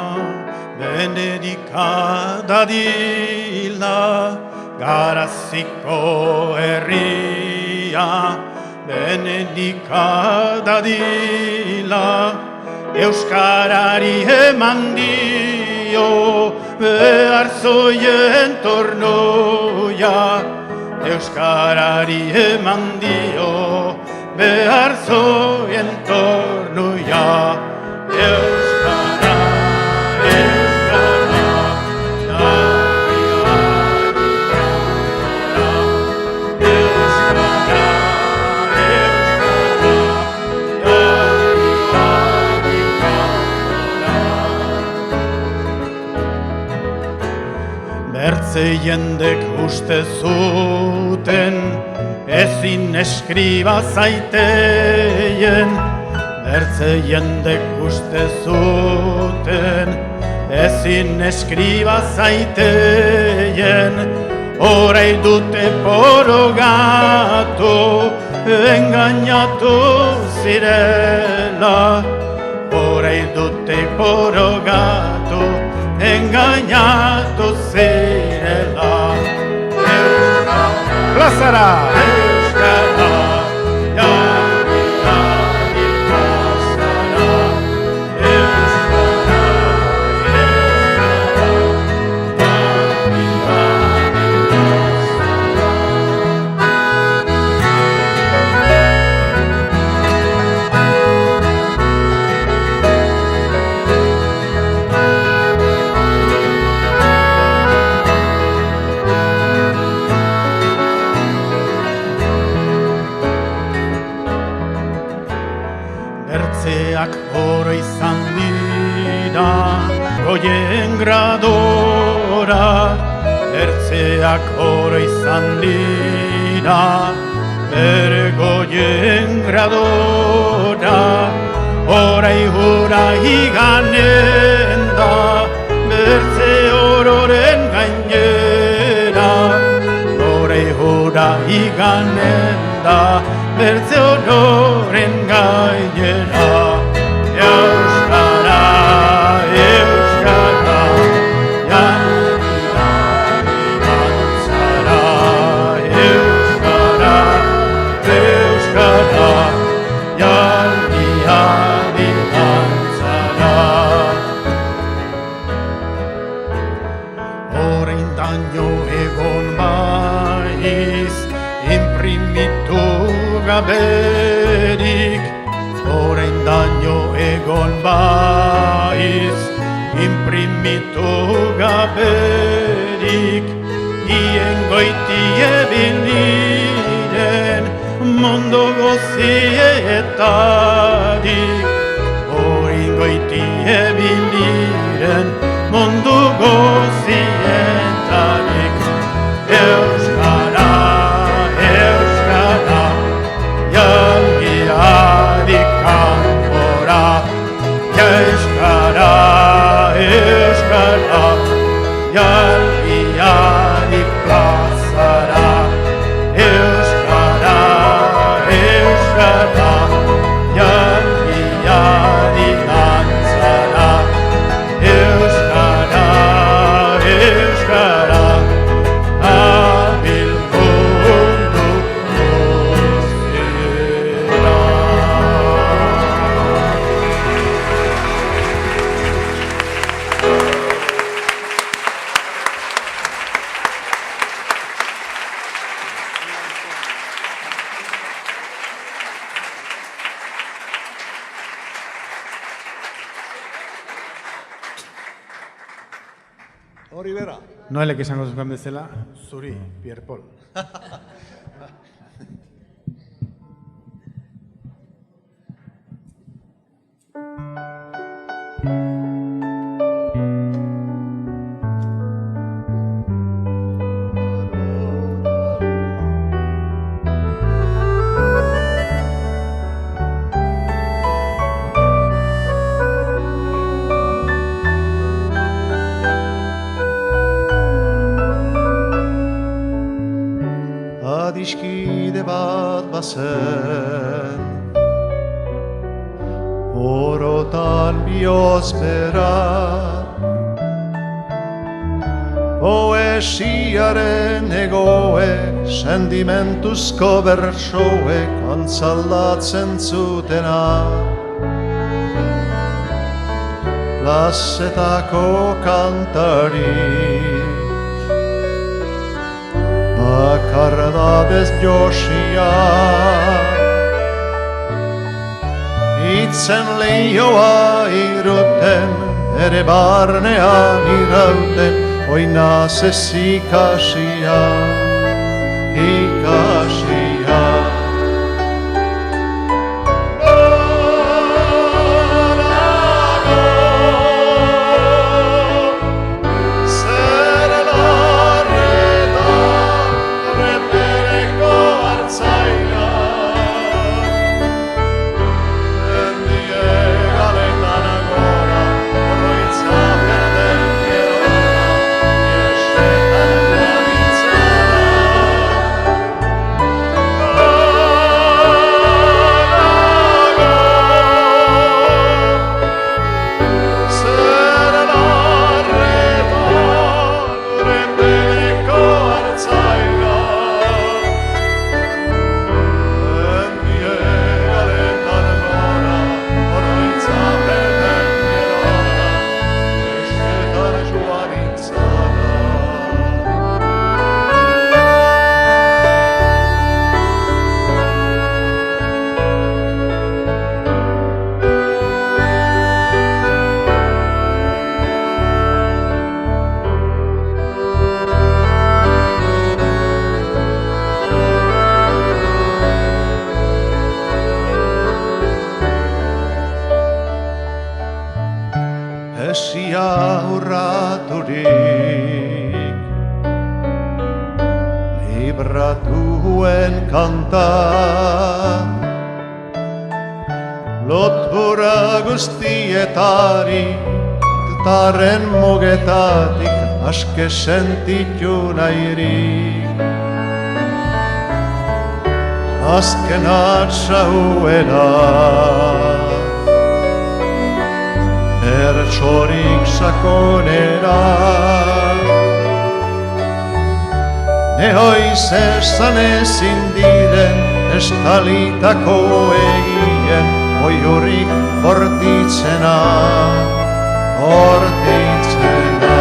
benedika dadila, Garaziko herria benedika dadila, Euskarari eman dio behar zoien tornoia, Euskarari eman dio behar zoien tornoia. Euskara, Euskara, bertze jendek uste zuten ezin eskriba zaiteien, bertze jendek uste zuten ezin eskriba zaiteien, orai dute porogatu, engañatu zirela, orai dute porogatu, engañatu engañatu zirela. Plazara! Euskara, jarri adi plazara. Euskara, jarri adi Bertzeak oro izan dira, goien gradora. Bertzeak oro izan dira, bergoien gradora. Horai hura iganen da, bertze ororen gainera. Horai hura iganen da, bertze ororen gainera. Euskara, Euskara, jarri adi dantzara. Euskara, Euskara, jarri adi dantzara. Oraindaino egon maiz, imprimitu gaberik. Oraindaino egon maiz, imprimitu gaberik. Ien goitie biliren, mundu gozietarik. Oin goitie biliren, mundu gozietarik. Euskara, Euskara, jalgi adi kanpora. Euskara, Euskara, jalgi adi plazara. Euskara, Euskara, jalgi adi dantzara. Euskara, Euskara, abil mundu guztira. Hori bera. Noelek esango zuen bezala, zuri, Pierre Paul. Adiskide bat bazen, orotan biozbera. Poesiaren egoek, sentimentuzko bertsoek antzaldatzen zutena. Plazetako kantari, bakardadez josia. Itzen lehioa iruten, ere barnean irauten, oinaz ez ikasia, ikasia. erratuen kanta. Lotura guztietari, tarren mugetatik aske sentitu nahirik. Azken atzauera, ertsorik sakonera. Nehoiz esan ezin diren estalitako egien oiurik bortitzena, bortitzena.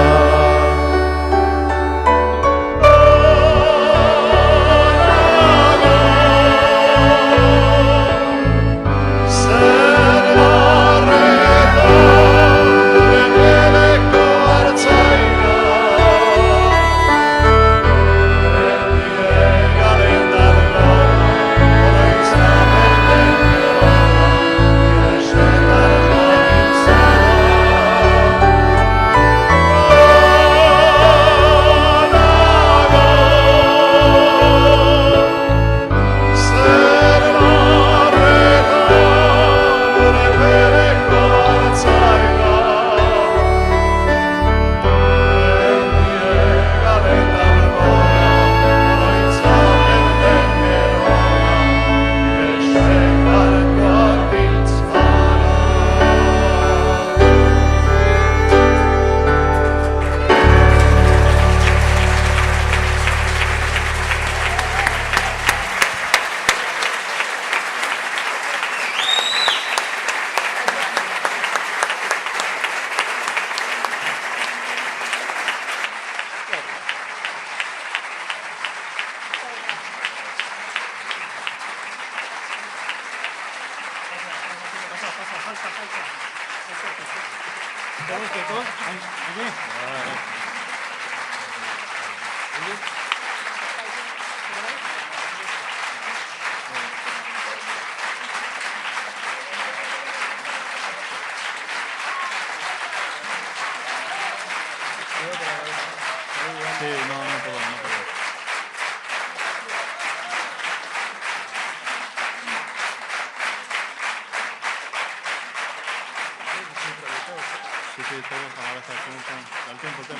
Sí, todos a la vez, al tiempo.